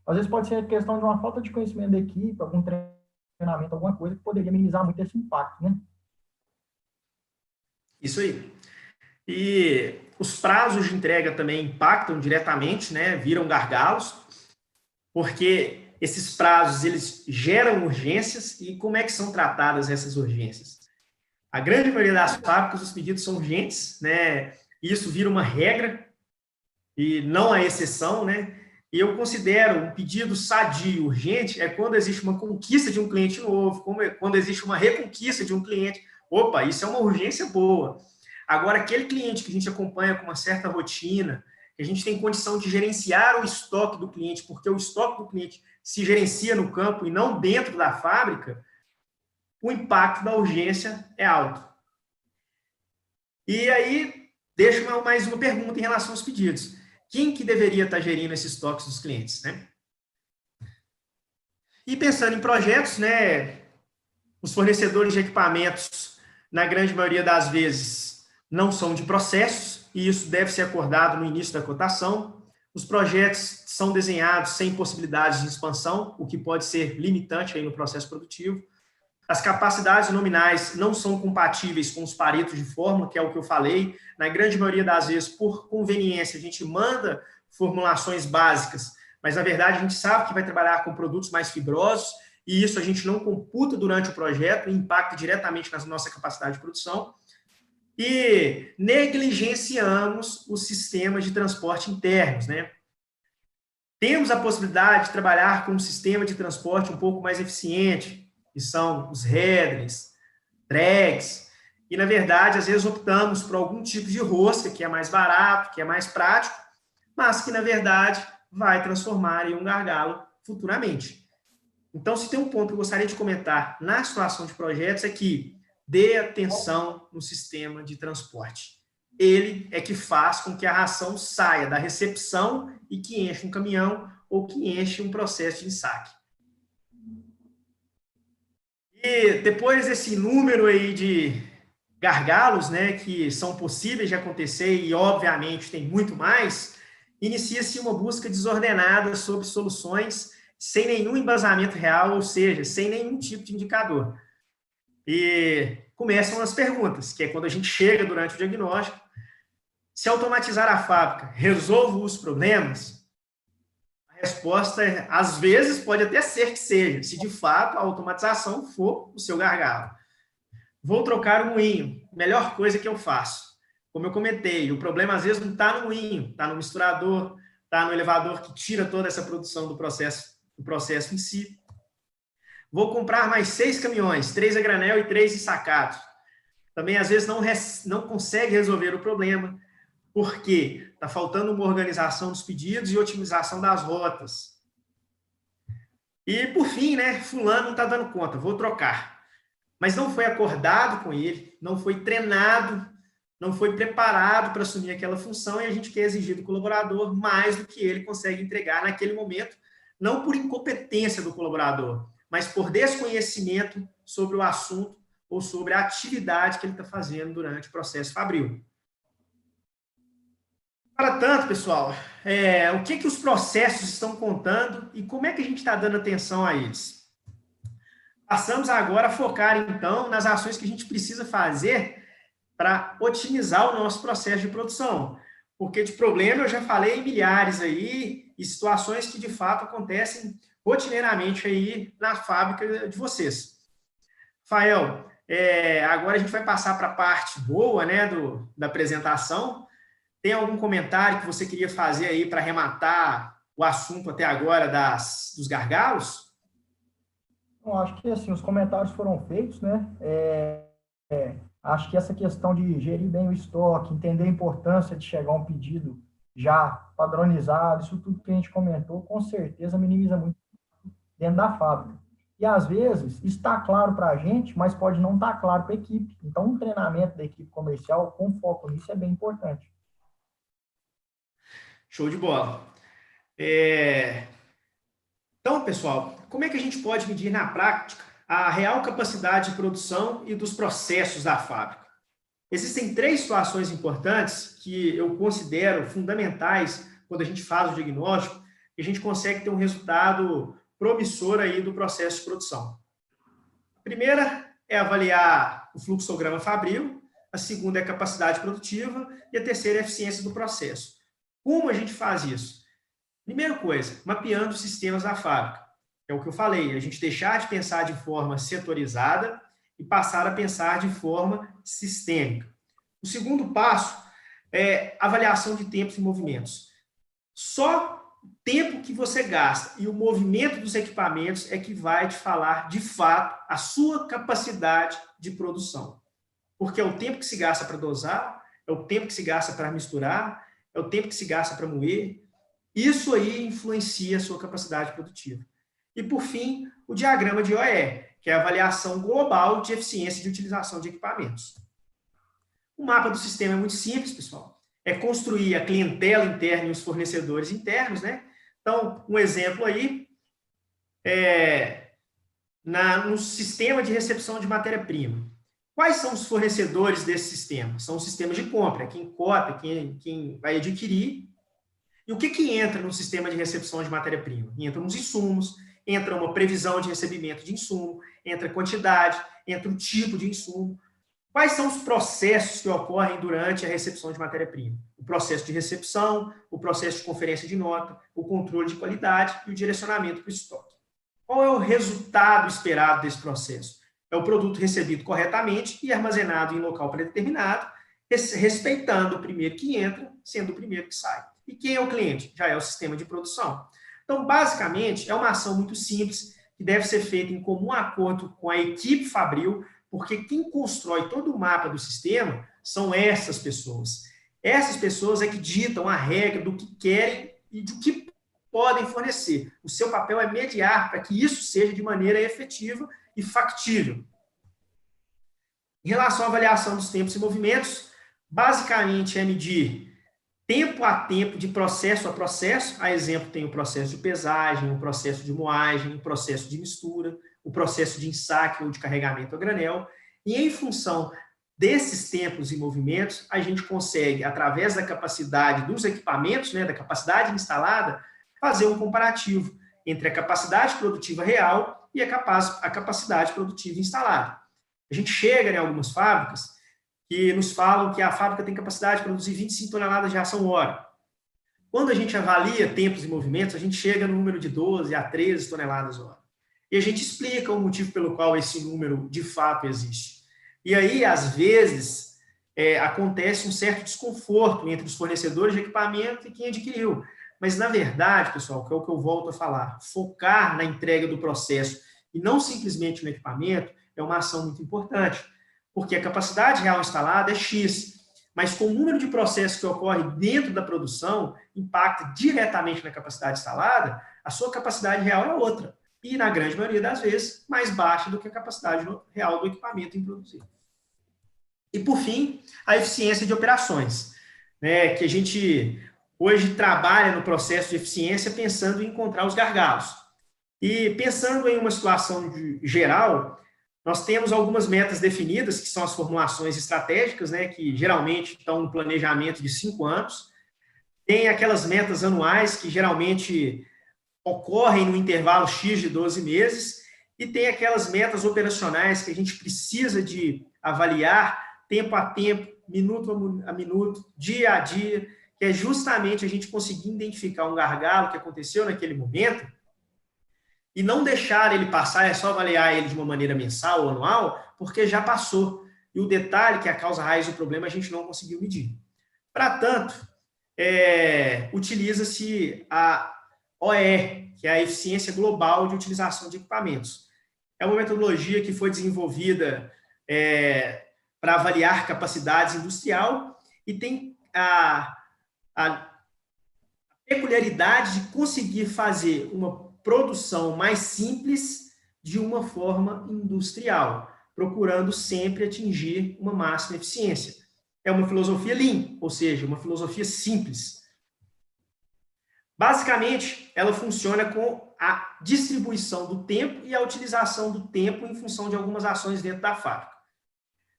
às vezes pode ser questão de uma falta de conhecimento da equipe, algum treinamento, alguma coisa que poderia minimizar muito esse impacto, né? Isso aí. E os prazos de entrega também impactam diretamente, né? Viram gargalos, porque esses prazos, eles geram urgências e como é que são tratadas essas urgências? A grande maioria das fábricas, os pedidos são urgentes, né? Isso vira uma regra e não a exceção, né? E eu considero um pedido sadio, urgente, é quando existe uma conquista de um cliente novo, quando existe uma reconquista de um cliente. Opa, isso é uma urgência boa. Agora, aquele cliente que a gente acompanha com uma certa rotina, que a gente tem condição de gerenciar o estoque do cliente, porque o estoque do cliente se gerencia no campo e não dentro da fábrica, o impacto da urgência é alto. E aí, deixo mais uma pergunta em relação aos pedidos. Quem que deveria estar gerindo esses estoques dos clientes, né? E pensando em projetos, né, os fornecedores de equipamentos, na grande maioria das vezes, não são de processos, e isso deve ser acordado no início da cotação. Os projetos são desenhados sem possibilidades de expansão, o que pode ser limitante aí no processo produtivo. As capacidades nominais não são compatíveis com os paretos de fórmula, que é o que eu falei. Na grande maioria das vezes, por conveniência, a gente manda formulações básicas, mas, na verdade, a gente sabe que vai trabalhar com produtos mais fibrosos, e isso a gente não computa durante o projeto e impacta diretamente na nossa capacidade de produção. E negligenciamos os sistemas de transporte internos, né? Temos a possibilidade de trabalhar com um sistema de transporte um pouco mais eficiente, que são os headers, drags, e, na verdade, às vezes optamos por algum tipo de rosca que é mais barato, que é mais prático, mas que, na verdade, vai transformar em um gargalo futuramente. Então, se tem um ponto que eu gostaria de comentar na situação de projetos é que dê atenção no sistema de transporte. Ele é que faz com que a ração saia da recepção e que enche um caminhão ou que enche um processo de ensaque. E depois desse número aí de gargalos, né, que são possíveis de acontecer e, obviamente, tem muito mais, inicia-se uma busca desordenada sobre soluções sem nenhum embasamento real, ou seja, sem nenhum tipo de indicador. E começam as perguntas, que é quando a gente chega durante o diagnóstico, se automatizar a fábrica resolve os problemas? A resposta, às vezes, pode até ser que seja, se de fato a automatização for o seu gargalo. Vou trocar o moinho, melhor coisa que eu faço. Como eu comentei, o problema às vezes não está no moinho, está no misturador, está no elevador que tira toda essa produção do processo em si. Vou comprar mais 6 caminhões, 3 a granel e 3 ensacados. Também às vezes não consegue resolver o problema, porque está faltando uma organização dos pedidos e otimização das rotas. E, por fim, né, fulano não está dando conta, vou trocar. Mas não foi acordado com ele, não foi treinado, não foi preparado para assumir aquela função e a gente quer exigir do colaborador mais do que ele consegue entregar naquele momento, não por incompetência do colaborador, mas por desconhecimento sobre o assunto ou sobre a atividade que ele está fazendo durante o processo fabril. Para tanto, pessoal, o que os processos estão contando e como é que a gente está dando atenção a eles? Passamos agora a focar, então, nas ações que a gente precisa fazer para otimizar o nosso processo de produção. Porque de problema eu já falei em milhares aí, e situações que de fato acontecem rotineiramente aí na fábrica de vocês. Fael, agora a gente vai passar para a parte boa, né, da apresentação. Tem algum comentário que você queria fazer aí para arrematar o assunto até agora dos gargalos? Eu acho que assim, os comentários foram feitos, né? Acho que essa questão de gerir bem o estoque, entender a importância de chegar a um pedido já padronizado, isso tudo que a gente comentou, com certeza minimiza muito dentro da fábrica. E, às vezes, está claro para a gente, mas pode não estar claro para a equipe. Então, um treinamento da equipe comercial com foco nisso é bem importante. Show de bola. Então, pessoal, como é que a gente pode medir na prática a real capacidade de produção e dos processos da fábrica? Existem 3 situações importantes que eu considero fundamentais quando a gente faz o diagnóstico e a gente consegue ter um resultado promissor aí do processo de produção. A primeira é avaliar o fluxograma fabril, a segunda é a capacidade produtiva e a terceira é a eficiência do processo. Como a gente faz isso? Primeira coisa, mapeando os sistemas da fábrica. É o que eu falei, a gente deixar de pensar de forma setorizada e passar a pensar de forma sistêmica. O segundo passo é avaliação de tempos e movimentos. Só o tempo que você gasta e o movimento dos equipamentos é que vai te falar, de fato, a sua capacidade de produção. Porque é o tempo que se gasta para dosar, é o tempo que se gasta para misturar, é o tempo que se gasta para moer. Isso aí influencia a sua capacidade produtiva. E, por fim, o diagrama de OE, que é a avaliação global de eficiência de utilização de equipamentos. O mapa do sistema é muito simples, pessoal. É construir a clientela interna e os fornecedores internos, né? Então, um exemplo aí no sistema de recepção de matéria-prima. Quais são os fornecedores desse sistema? São os sistemas de compra, quem cota, quem vai adquirir. E o que entra no sistema de recepção de matéria-prima? Entram os insumos, entra uma previsão de recebimento de insumo, entra a quantidade, entra o tipo de insumo. Quais são os processos que ocorrem durante a recepção de matéria-prima? O processo de recepção, o processo de conferência de nota, o controle de qualidade e o direcionamento para o estoque. Qual é o resultado esperado desse processo? É o produto recebido corretamente e armazenado em local predeterminado, respeitando o primeiro que entra, sendo o primeiro que sai. E quem é o cliente? Já é o sistema de produção. Então, basicamente, é uma ação muito simples, que deve ser feita em comum acordo com a equipe fabril, porque quem constrói todo o mapa do sistema são essas pessoas. Essas pessoas é que ditam a regra do que querem e do que podem fornecer. O seu papel é mediar para que isso seja de maneira efetiva e factível. Em relação à avaliação dos tempos e movimentos, basicamente é medir tempo a tempo, de processo a processo. A exemplo, tem o processo de pesagem, o processo de moagem, o processo de mistura, o processo de ensaque ou de carregamento a granel. E em função desses tempos e movimentos, a gente consegue, através da capacidade dos equipamentos, né, da capacidade instalada, fazer um comparativo entre a capacidade produtiva real e a capacidade produtiva instalada. A gente chega em algumas fábricas que nos falam que a fábrica tem capacidade de produzir 25 toneladas de ração hora. Quando a gente avalia tempos e movimentos, a gente chega no número de 12 a 13 toneladas hora. E a gente explica o motivo pelo qual esse número de fato existe. E aí, às vezes, acontece um certo desconforto entre os fornecedores de equipamento e quem adquiriu. Mas, na verdade, pessoal, que é o que eu volto a falar, focar na entrega do processo e não simplesmente no equipamento é uma ação muito importante, porque a capacidade real instalada é X, mas com o número de processos que ocorre dentro da produção, impacta diretamente na capacidade instalada, a sua capacidade real é outra. E, na grande maioria das vezes, mais baixa do que a capacidade real do equipamento em produzir. E, por fim, a eficiência de operações, né, que a gente hoje trabalha no processo de eficiência pensando em encontrar os gargalos. E pensando em uma situação geral, nós temos algumas metas definidas, que são as formulações estratégicas, né, que geralmente estão no planejamento de 5 anos. Tem aquelas metas anuais, que geralmente ocorrem no intervalo X de 12 meses, e tem aquelas metas operacionais que a gente precisa de avaliar tempo a tempo, minuto a minuto, dia a dia, que é justamente a gente conseguir identificar um gargalo que aconteceu naquele momento e não deixar ele passar, é só avaliar ele de uma maneira mensal ou anual, porque já passou. E o detalhe, que é a causa raiz do problema, a gente não conseguiu medir. Para tanto, utiliza-se a OE, que é a Eficiência Global de Utilização de Equipamentos. É uma metodologia que foi desenvolvida para avaliar capacidades industrial e tem a peculiaridade de conseguir fazer uma produção mais simples de uma forma industrial, procurando sempre atingir uma máxima eficiência. É uma filosofia Lean, ou seja, uma filosofia simples. Basicamente, ela funciona com a distribuição do tempo e a utilização do tempo em função de algumas ações dentro da fábrica.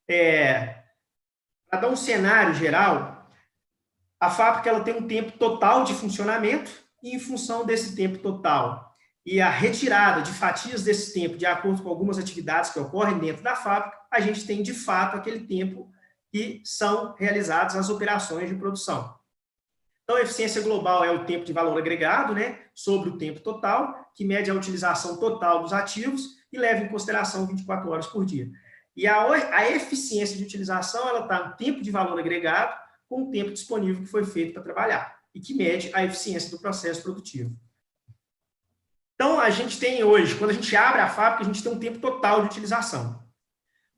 Para dar um cenário geral, a fábrica ela tem um tempo total de funcionamento e, em função desse tempo total e a retirada de fatias desse tempo de acordo com algumas atividades que ocorrem dentro da fábrica, a gente tem, de fato, aquele tempo que são realizadas as operações de produção. Então, a eficiência global é o tempo de valor agregado, né, sobre o tempo total, que mede a utilização total dos ativos e leva em consideração 24 horas por dia. E a eficiência de utilização, ela está no tempo de valor agregado com o tempo disponível que foi feito para trabalhar e que mede a eficiência do processo produtivo. Então, a gente tem hoje, quando a gente abre a fábrica, a gente tem um tempo total de utilização.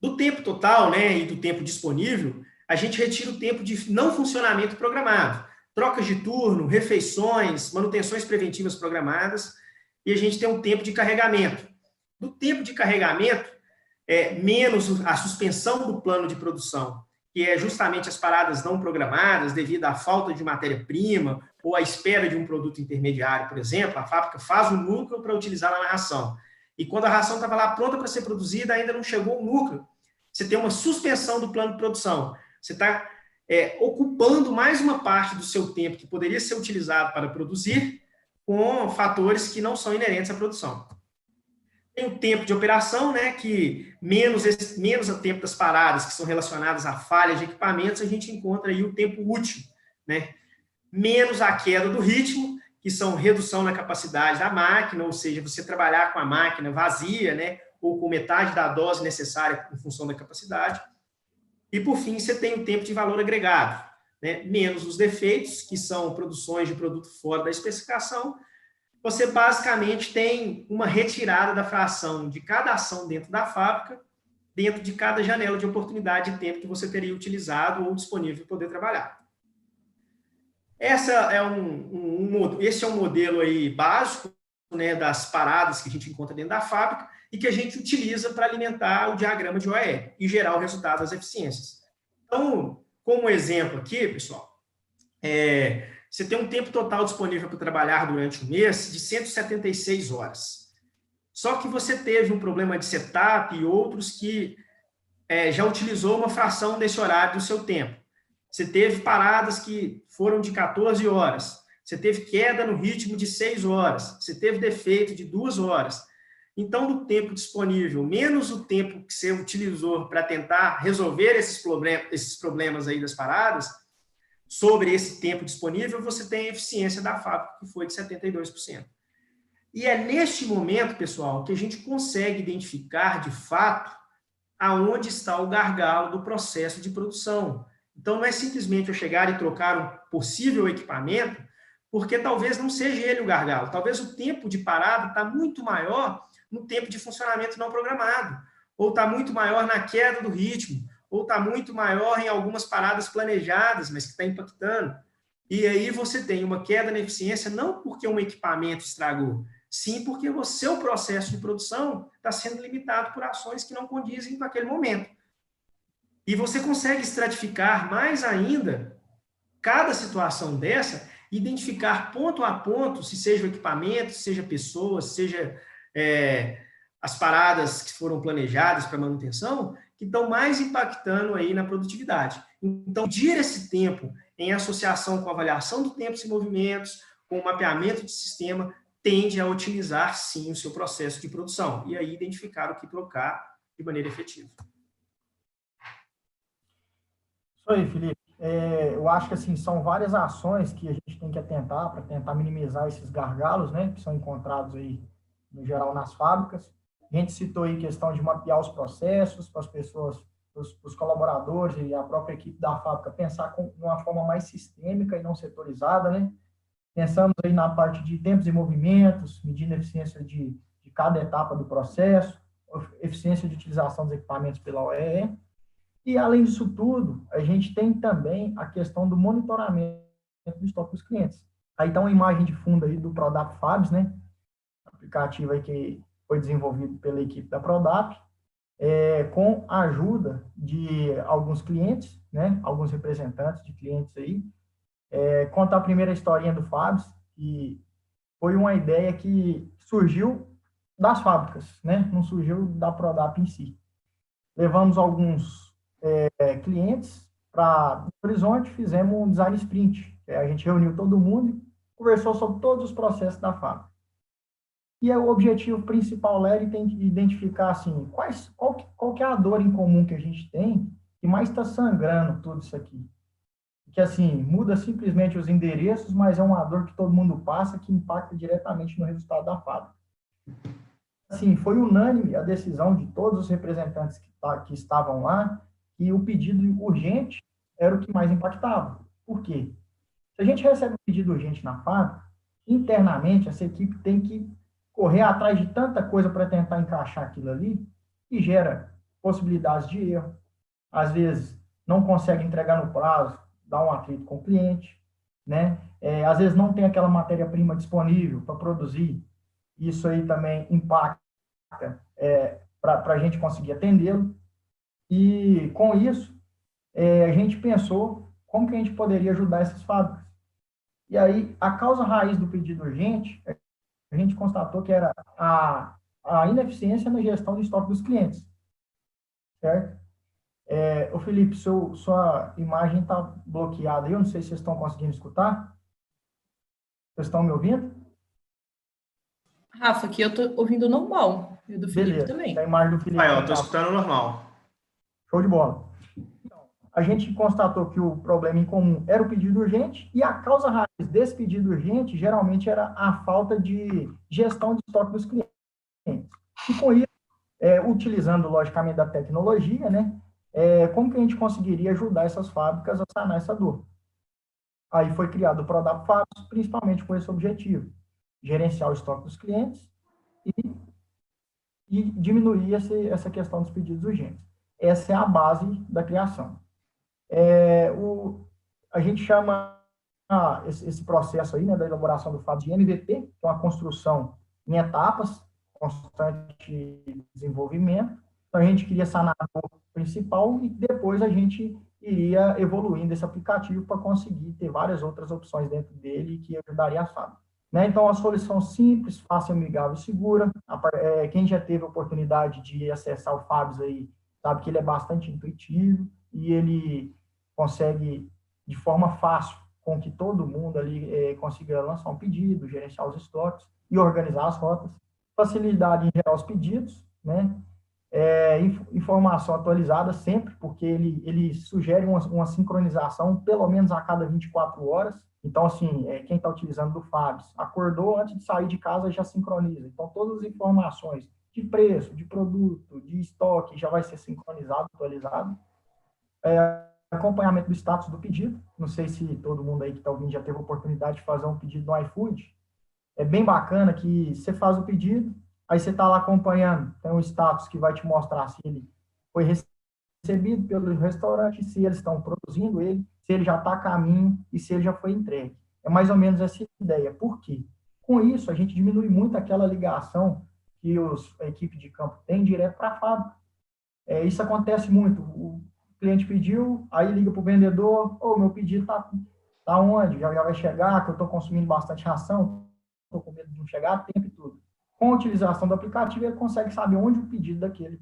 Do tempo total, né, e do tempo disponível, a gente retira o tempo de não funcionamento programado, trocas de turno, refeições, manutenções preventivas programadas, e a gente tem um tempo de carregamento. Do tempo de carregamento, menos a suspensão do plano de produção, que é justamente as paradas não programadas devido à falta de matéria-prima ou à espera de um produto intermediário, por exemplo, a fábrica faz um núcleo para utilizar na ração. E quando a ração estava lá pronta para ser produzida, ainda não chegou o núcleo. Você tem uma suspensão do plano de produção. Você está ocupando mais uma parte do seu tempo que poderia ser utilizado para produzir com fatores que não são inerentes à produção. Tem o tempo de operação, né, que menos o tempo das paradas, que são relacionadas a falhas de equipamentos, a gente encontra aí o tempo útil, né? Menos a queda do ritmo, que são redução na capacidade da máquina, ou seja, você trabalhar com a máquina vazia, né, ou com metade da dose necessária em função da capacidade. E, por fim, você tem o tempo de valor agregado, né, menos os defeitos, que são produções de produto fora da especificação. Você basicamente tem uma retirada da fração de cada ação dentro da fábrica, dentro de cada janela de oportunidade de tempo que você teria utilizado ou disponível para poder trabalhar. Esse é um modelo aí básico, né, das paradas que a gente encontra dentro da fábrica e que a gente utiliza para alimentar o diagrama de OEE e gerar o resultado das eficiências. Então, como exemplo aqui, pessoal, você tem um tempo total disponível para trabalhar durante o mês de 176 horas. Só que você teve um problema de setup e outros que já utilizou uma fração desse horário do seu tempo. Você teve paradas que foram de 14 horas. Você teve queda no ritmo de 6 horas. Você teve defeito de 2 horas. Então, do tempo disponível, menos o tempo que você utilizou para tentar resolver esses problemas aí das paradas, sobre esse tempo disponível, você tem a eficiência da fábrica, que foi de 72%. E é neste momento, pessoal, que a gente consegue identificar, de fato, aonde está o gargalo do processo de produção. Então, não é simplesmente eu chegar e trocar um possível equipamento, porque talvez não seja ele o gargalo. Talvez o tempo de parada está muito maior no tempo de funcionamento não programado, ou está muito maior na queda do ritmo, ou está muito maior em algumas paradas planejadas, mas que está impactando. E aí você tem uma queda na eficiência, não porque um equipamento estragou, sim porque o seu processo de produção está sendo limitado por ações que não condizem com aquele momento. E você consegue estratificar mais ainda cada situação dessa, identificar ponto a ponto, se seja o equipamento, se seja pessoas, seja as paradas que foram planejadas para manutenção, que estão mais impactando aí na produtividade. Então, medir esse tempo em associação com a avaliação do tempo e movimentos, com o mapeamento de sistema, tende a otimizar, sim, o seu processo de produção. E aí, identificar o que trocar de maneira efetiva. Isso aí, Felipe. Eu acho que assim, são várias ações que a gente tem que atentar para tentar minimizar esses gargalos, né, que são encontrados aí, no geral, nas fábricas. A gente citou aí a questão de mapear os processos para as pessoas, os colaboradores e a própria equipe da fábrica pensar de uma forma mais sistêmica e não setorizada, né? Pensamos aí na parte de tempos e movimentos, medindo a eficiência de cada etapa do processo, eficiência de utilização dos equipamentos pela OEE. E, além disso tudo, a gente tem também a questão do monitoramento do estoque dos clientes. Aí está uma imagem de fundo aí do Prodap Fabs, né? Aplicativo aí que foi desenvolvido pela equipe da Prodap, com a ajuda de alguns clientes, né? Alguns representantes de clientes aí. Contar a primeira historinha do Fabs, que foi uma ideia que surgiu das fábricas, né? Não surgiu da Prodap em si. Levamos alguns clientes para o Horizonte, fizemos um design sprint. A gente reuniu todo mundo e conversou sobre todos os processos da fábrica. E o objetivo principal era identificar assim, qual que é a dor em comum que a gente tem que mais está sangrando tudo isso aqui. Que assim, muda simplesmente os endereços, mas é uma dor que todo mundo passa que impacta diretamente no resultado da fábrica. Assim, foi unânime a decisão de todos os representantes que estavam lá, que o pedido urgente era o que mais impactava. Por quê? Se a gente recebe um pedido urgente na fábrica, internamente essa equipe tem que correr atrás de tanta coisa para tentar encaixar aquilo ali, que gera possibilidades de erro. Às vezes, não consegue entregar no prazo, dá um atrito com o cliente, né? Às vezes, não tem aquela matéria-prima disponível para produzir. Isso aí também impacta para a gente conseguir atendê-lo. E, com isso, a gente pensou como que a gente poderia ajudar essas fábricas. E aí, a causa raiz do pedido urgente, a gente constatou que era a ineficiência na gestão do estoque dos clientes. Certo? Ô Felipe, sua imagem está bloqueada aí, eu não sei se vocês estão conseguindo escutar. Vocês estão me ouvindo? Rafa, aqui eu estou ouvindo normal. E o do Felipe Beleza, também. a imagem do Felipe. Eu estou escutando normal. Show de bola. Então, a gente constatou que o problema em comum era o pedido urgente e a causa raiz desse pedido urgente geralmente era a falta de gestão de estoque dos clientes. E com isso, utilizando logicamente da tecnologia, né, como que a gente conseguiria ajudar essas fábricas a sanar essa dor? Aí foi criado o Prodap Fabs, principalmente com esse objetivo, gerenciar o estoque dos clientes e diminuir essa questão dos pedidos urgentes. Essa é a base da criação. A gente chama esse processo aí, né, da elaboração do FAB de MVP, que é uma construção em etapas, constante desenvolvimento. Então, a gente queria sanar o principal e depois a gente iria evoluindo esse aplicativo para conseguir ter várias outras opções dentro dele que ajudaria a FAB. Né? Então, a solução simples, fácil, amigável e segura. Quem já teve a oportunidade de acessar o FABS aí, sabe que ele é bastante intuitivo e ele consegue, de forma fácil, com que todo mundo ali consiga lançar um pedido, gerenciar os estoques e organizar as rotas. Facilidade em gerar os pedidos, né? Informação atualizada sempre, porque ele sugere uma sincronização pelo menos a cada 24 horas. Então, assim, quem está utilizando do FABS, acordou antes de sair de casa, já sincroniza. Então, todas as informações de preço, de produto, de estoque, já vai ser sincronizado, atualizado. Acompanhamento do status do pedido. Não sei se todo mundo aí que está ouvindo já teve a oportunidade de fazer um pedido no iFood. É bem bacana que você faz o pedido, aí você está lá acompanhando, tem um status que vai te mostrar se ele foi recebido pelo restaurante, se eles estão produzindo ele, se ele já está a caminho e se ele já foi entregue. É mais ou menos essa ideia. Por quê? Com isso, a gente diminui muito aquela ligação que a equipe de campo tem direto para a fábrica. Isso acontece muito. O cliente pediu, aí liga para o vendedor, meu pedido está onde? Já vai chegar, que eu estou consumindo bastante ração, estou com medo de não chegar a tempo e tudo. Com a utilização do aplicativo, ele consegue saber onde o pedido daquele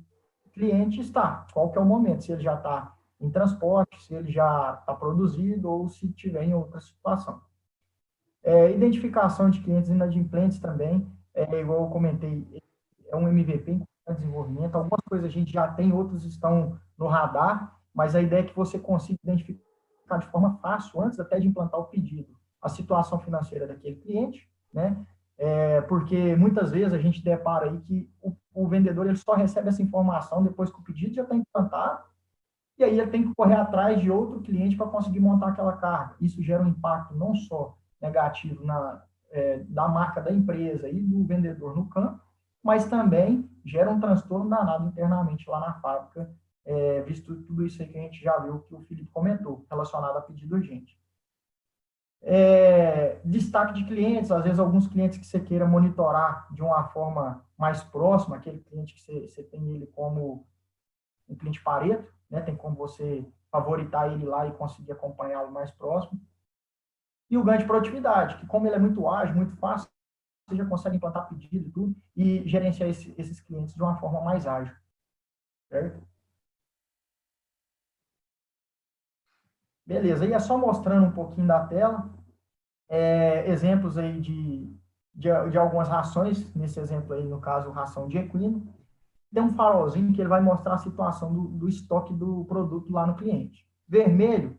cliente está, qual que é o momento, se ele já está em transporte, se ele já está produzido ou se tiver em outra situação. Identificação de clientes inadimplentes também, igual eu comentei, é um MVP em desenvolvimento. Algumas coisas a gente já tem, outras estão no radar, mas a ideia é que você consiga identificar de forma fácil, antes até de implantar o pedido, a situação financeira daquele cliente, né? Porque muitas vezes a gente depara aí que o vendedor ele só recebe essa informação depois que o pedido já está implantado, e aí ele tem que correr atrás de outro cliente para conseguir montar aquela carga. Isso gera um impacto não só negativo da marca da empresa e do vendedor no campo, mas também gera um transtorno danado internamente lá na fábrica, visto tudo isso aí que a gente já viu que o Felipe comentou, relacionado a pedido urgente. Destaque de clientes, às vezes alguns clientes que você queira monitorar de uma forma mais próxima, aquele cliente que você tem ele como um cliente Pareto, né? Tem como você favoritar ele lá e conseguir acompanhá-lo mais próximo. E o ganho de produtividade, que como ele é muito ágil, muito fácil, você já consegue implantar pedido e tudo, e gerenciar esses clientes de uma forma mais ágil. Certo? Beleza, e é só mostrando um pouquinho da tela, exemplos aí de algumas rações, nesse exemplo aí, no caso, ração de equino. Tem um farolzinho que ele vai mostrar a situação do estoque do produto lá no cliente. Vermelho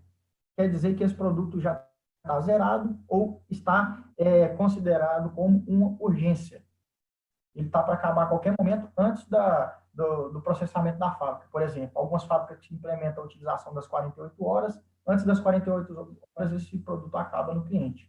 quer dizer que esse produto já está zerado ou está considerado como uma urgência. Ele está para acabar a qualquer momento antes do processamento da fábrica. Por exemplo, algumas fábricas que implementam a utilização das 48 horas, antes das 48 horas esse produto acaba no cliente.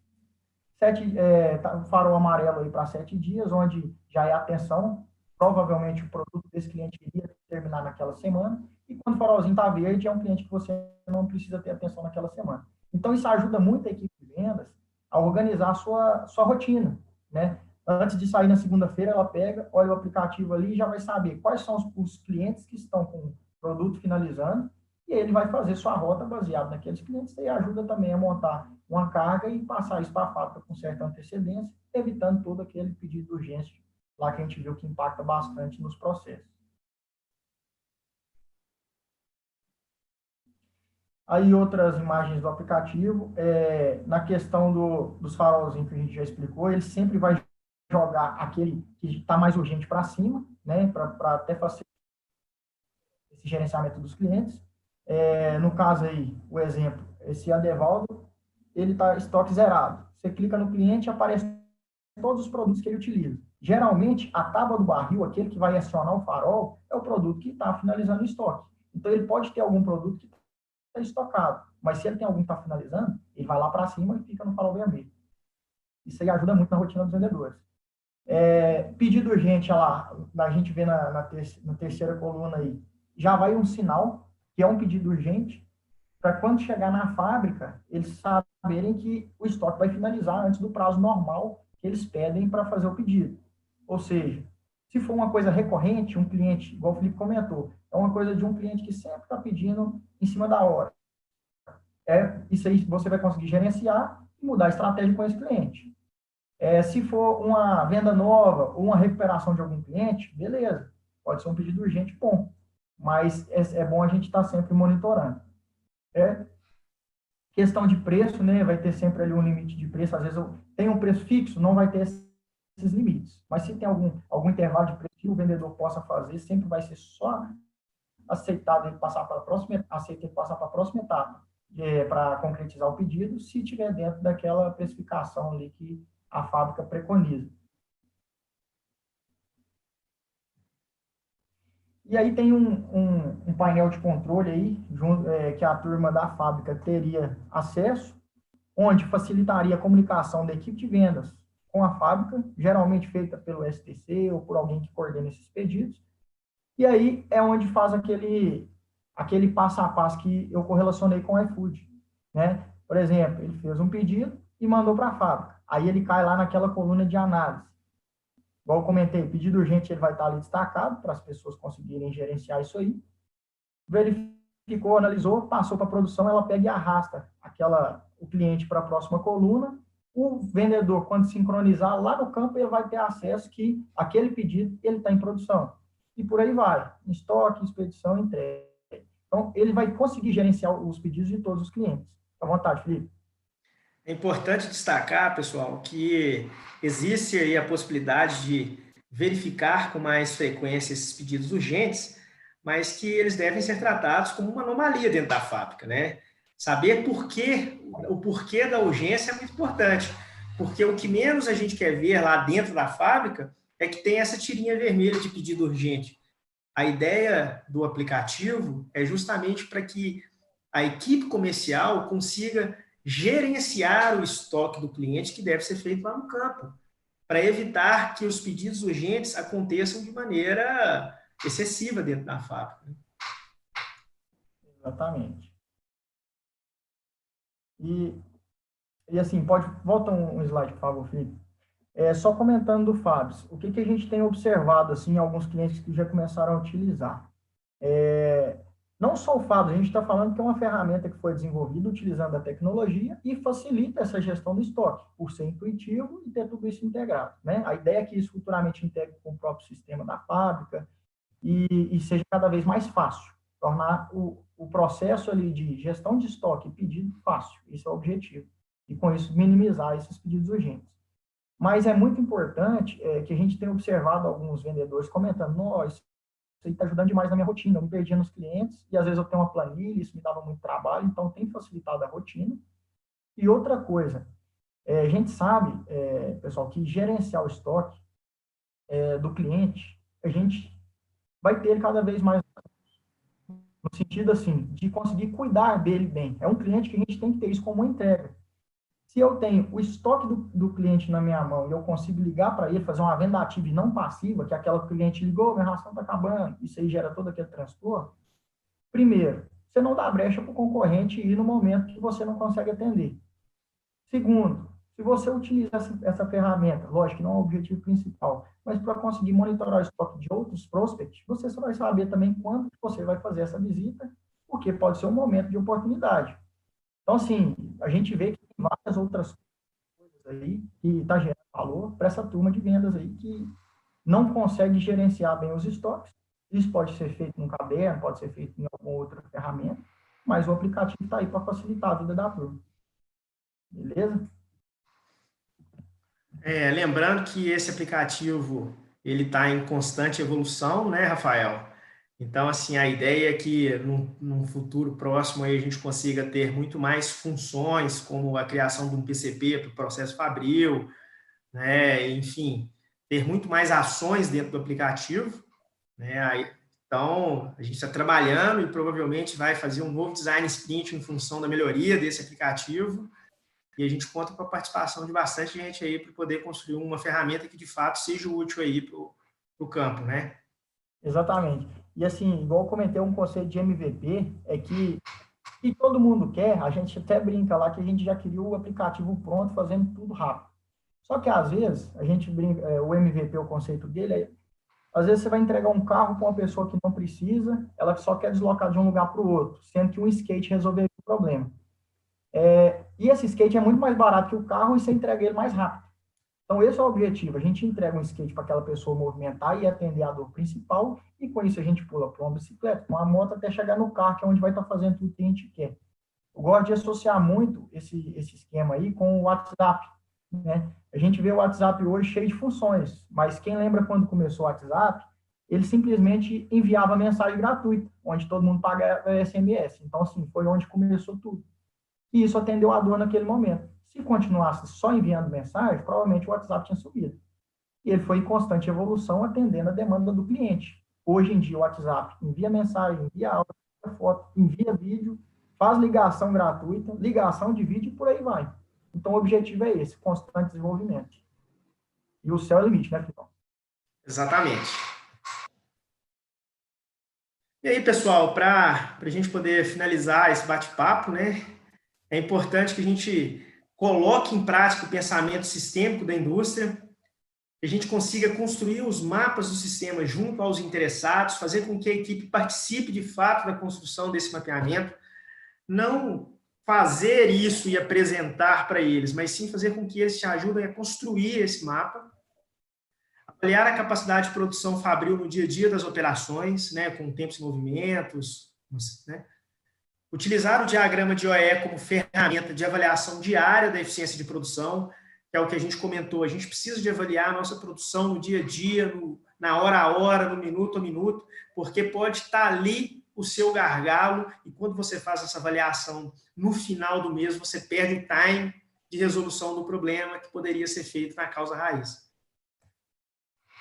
O farol amarelo aí para 7 dias, onde já é atenção, provavelmente o produto desse cliente iria terminar naquela semana, e quando o farolzinho está verde, é um cliente que você não precisa ter atenção naquela semana. Então, isso ajuda muito a equipe de vendas a organizar a sua rotina, né? Antes de sair na segunda-feira, ela pega, olha o aplicativo ali e já vai saber quais são os clientes que estão com o produto finalizando, e ele vai fazer sua rota baseada naqueles clientes e ajuda também a montar uma carga e passar isso para a fábrica com certa antecedência, evitando todo aquele pedido de urgência lá que a gente viu que impacta bastante nos processos. Aí outras imagens do aplicativo, na questão dos farolzinhos que a gente já explicou, ele sempre vai jogar aquele que está mais urgente para cima, né, para até facilitar esse gerenciamento dos clientes. No caso aí, o exemplo, esse Adevaldo, ele está estoque zerado. Você clica no cliente e aparece todos os produtos que ele utiliza. Geralmente, a tábua do barril, aquele que vai acionar o farol, é o produto que está finalizando o estoque. Então, ele pode ter algum produto que está estocado, mas se ele tem algum que está finalizando, ele vai lá para cima e fica no farol vermelho. Isso aí ajuda muito na rotina dos vendedores. Pedido urgente, olha lá, a gente vê na terceira coluna aí, já vai um sinal que é um pedido urgente, para quando chegar na fábrica, eles sabem saberem que o estoque vai finalizar antes do prazo normal que eles pedem para fazer o pedido. Ou seja, se for uma coisa recorrente, um cliente, igual o Felipe comentou, é uma coisa de um cliente que sempre está pedindo em cima da hora. Isso aí você vai conseguir gerenciar e mudar a estratégia com esse cliente. Se for uma venda nova ou uma recuperação de algum cliente, beleza, pode ser um pedido urgente, bom, mas é bom a gente estar sempre monitorando. Questão de preço, né, vai ter sempre ali um limite de preço, às vezes tem um preço fixo, não vai ter esses limites, mas se tem algum intervalo de preço que o vendedor possa fazer, sempre vai ser só aceitado ele passar para a próxima etapa, para concretizar o pedido, se estiver dentro daquela precificação ali que a fábrica preconiza. E aí tem um painel de controle aí, que a turma da fábrica teria acesso, onde facilitaria a comunicação da equipe de vendas com a fábrica, geralmente feita pelo STC ou por alguém que coordena esses pedidos. E aí é onde faz aquele passo a passo que eu correlacionei com o iFood, né? Por exemplo, ele fez um pedido e mandou para a fábrica. Aí ele cai lá naquela coluna de análise. Igual eu comentei, pedido urgente ele vai estar ali destacado para as pessoas conseguirem gerenciar isso aí. Verificou, analisou, passou para a produção, ela pega e arrasta o cliente para a próxima coluna. O vendedor, quando sincronizar lá no campo, ele vai ter acesso que aquele pedido ele está em produção. E por aí vai, estoque, expedição, entrega. Então, ele vai conseguir gerenciar os pedidos de todos os clientes. À vontade, Felipe. É importante destacar, pessoal, que existe aí a possibilidade de verificar com mais frequência esses pedidos urgentes, mas que eles devem ser tratados como uma anomalia dentro da fábrica, né? Saber o porquê da urgência é muito importante, porque o que menos a gente quer ver lá dentro da fábrica é que tem essa tirinha vermelha de pedido urgente. A ideia do aplicativo é justamente para que a equipe comercial consiga gerenciar o estoque do cliente que deve ser feito lá no campo, para evitar que os pedidos urgentes aconteçam de maneira excessiva dentro da fábrica. Exatamente. E assim, volta um slide, por favor, Felipe. Só comentando do Fabs, o que a gente tem observado, assim, alguns clientes que já começaram a utilizar. Não só o Fabs, a gente está falando que é uma ferramenta que foi desenvolvida utilizando a tecnologia e facilita essa gestão do estoque, por ser intuitivo e ter tudo isso integrado, né? A ideia é que isso futuramente integre com o próprio sistema da fábrica e seja cada vez mais fácil, tornar o processo ali de gestão de estoque e pedido fácil, esse é o objetivo, e com isso minimizar esses pedidos urgentes. Mas é muito importante que a gente tenha observado alguns vendedores comentando, nossa, isso aí está ajudando demais na minha rotina, eu me perdia nos clientes, e às vezes eu tenho uma planilha, isso me dava muito trabalho, então tem facilitado a rotina. E outra coisa, a gente sabe, pessoal, que gerenciar o estoque do cliente, a gente vai ter ele cada vez mais no sentido, assim, de conseguir cuidar dele bem. É um cliente que a gente tem que ter isso como uma entrega. Se eu tenho o estoque do cliente na minha mão e eu consigo ligar para ele, fazer uma venda ativa e não passiva, que é aquela que o cliente ligou, minha ração está acabando, isso aí gera todo aquele transtorno. Primeiro, você não dá brecha para o concorrente ir no momento que você não consegue atender. Segundo, se você utiliza essa ferramenta, lógico que não é o objetivo principal, mas para conseguir monitorar o estoque de outros prospects, você só vai saber também quando você vai fazer essa visita, porque pode ser um momento de oportunidade. Então, assim, a gente vê que tem várias outras coisas aí que está gerando valor para essa turma de vendas aí que não consegue gerenciar bem os estoques. Isso pode ser feito num caderno, pode ser feito em alguma outra ferramenta, mas o aplicativo está aí para facilitar a vida da turma. Beleza? Lembrando que esse aplicativo ele está em constante evolução, né, Rafael? Então, assim, a ideia é que num futuro próximo aí a gente consiga ter muito mais funções, como a criação de um PCP para o processo fabril, né? Enfim, ter muito mais ações dentro do aplicativo, né? Então, a gente está trabalhando e provavelmente vai fazer um novo design sprint em função da melhoria desse aplicativo. E a gente conta com a participação de bastante gente aí para poder construir uma ferramenta que, de fato, seja útil aí para o campo, né? Exatamente. E assim, igual eu comentei, um conceito de MVP é que E todo mundo quer, a gente até brinca lá que a gente já queria o aplicativo pronto, fazendo tudo rápido. Só que, às vezes, a gente brinca, o MVP, o conceito dele é, às vezes você vai entregar um carro para uma pessoa que não precisa, ela só quer deslocar de um lugar para o outro, sendo que um skate resolveria o problema. E esse skate é muito mais barato que o carro e você entrega ele mais rápido. Então, esse é o objetivo. A gente entrega um skate para aquela pessoa movimentar e atender a dor principal, e com isso a gente pula para uma bicicleta, com uma moto, até chegar no carro, que é onde vai estar fazendo tudo que a gente quer. Eu gosto de associar muito esse esquema aí com o WhatsApp, né? A gente vê o WhatsApp hoje cheio de funções, mas quem lembra quando começou o WhatsApp, ele simplesmente enviava mensagem gratuita, onde todo mundo pagava SMS. Então, assim, foi onde começou tudo. E isso atendeu a dor naquele momento. Se continuasse só enviando mensagem, provavelmente o WhatsApp tinha subido. E ele foi em constante evolução, atendendo a demanda do cliente. Hoje em dia, o WhatsApp envia mensagem, envia áudio, envia foto, envia vídeo, faz ligação gratuita, ligação de vídeo e por aí vai. Então, o objetivo é esse, constante desenvolvimento. E o céu é o limite, né, Filipão? Exatamente. E aí, pessoal, para a gente poder finalizar esse bate-papo, né, é importante que a gente coloque em prática o pensamento sistêmico da indústria, que a gente consiga construir os mapas do sistema junto aos interessados, fazer com que a equipe participe de fato da construção desse mapeamento, não fazer isso e apresentar para eles, mas sim fazer com que eles te ajudem a construir esse mapa, avaliar a capacidade de produção fabril no dia a dia das operações, né, com tempos e movimentos, né, utilizar o diagrama de OE como ferramenta de avaliação diária da eficiência de produção, que é o que a gente comentou. A gente precisa de avaliar a nossa produção no dia a dia, na hora a hora, no minuto a minuto, porque pode estar ali o seu gargalo, e quando você faz essa avaliação no final do mês, você perde o time de resolução do problema que poderia ser feito na causa raiz.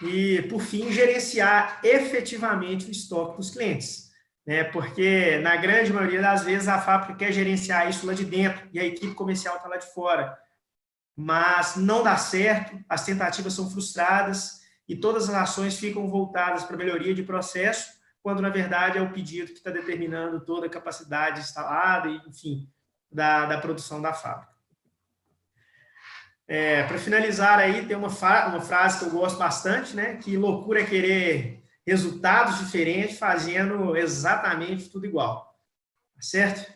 E, por fim, gerenciar efetivamente o estoque dos clientes, né? Porque, na grande maioria das vezes, a fábrica quer gerenciar isso lá de dentro e a equipe comercial está lá de fora. Mas não dá certo, as tentativas são frustradas e todas as ações ficam voltadas para a melhoria de processo, quando, na verdade, é o pedido que está determinando toda a capacidade instalada e, enfim, da produção da fábrica. Para finalizar aí, tem uma frase que eu gosto bastante, né? Que loucura é querer resultados diferentes fazendo exatamente tudo igual. Certo?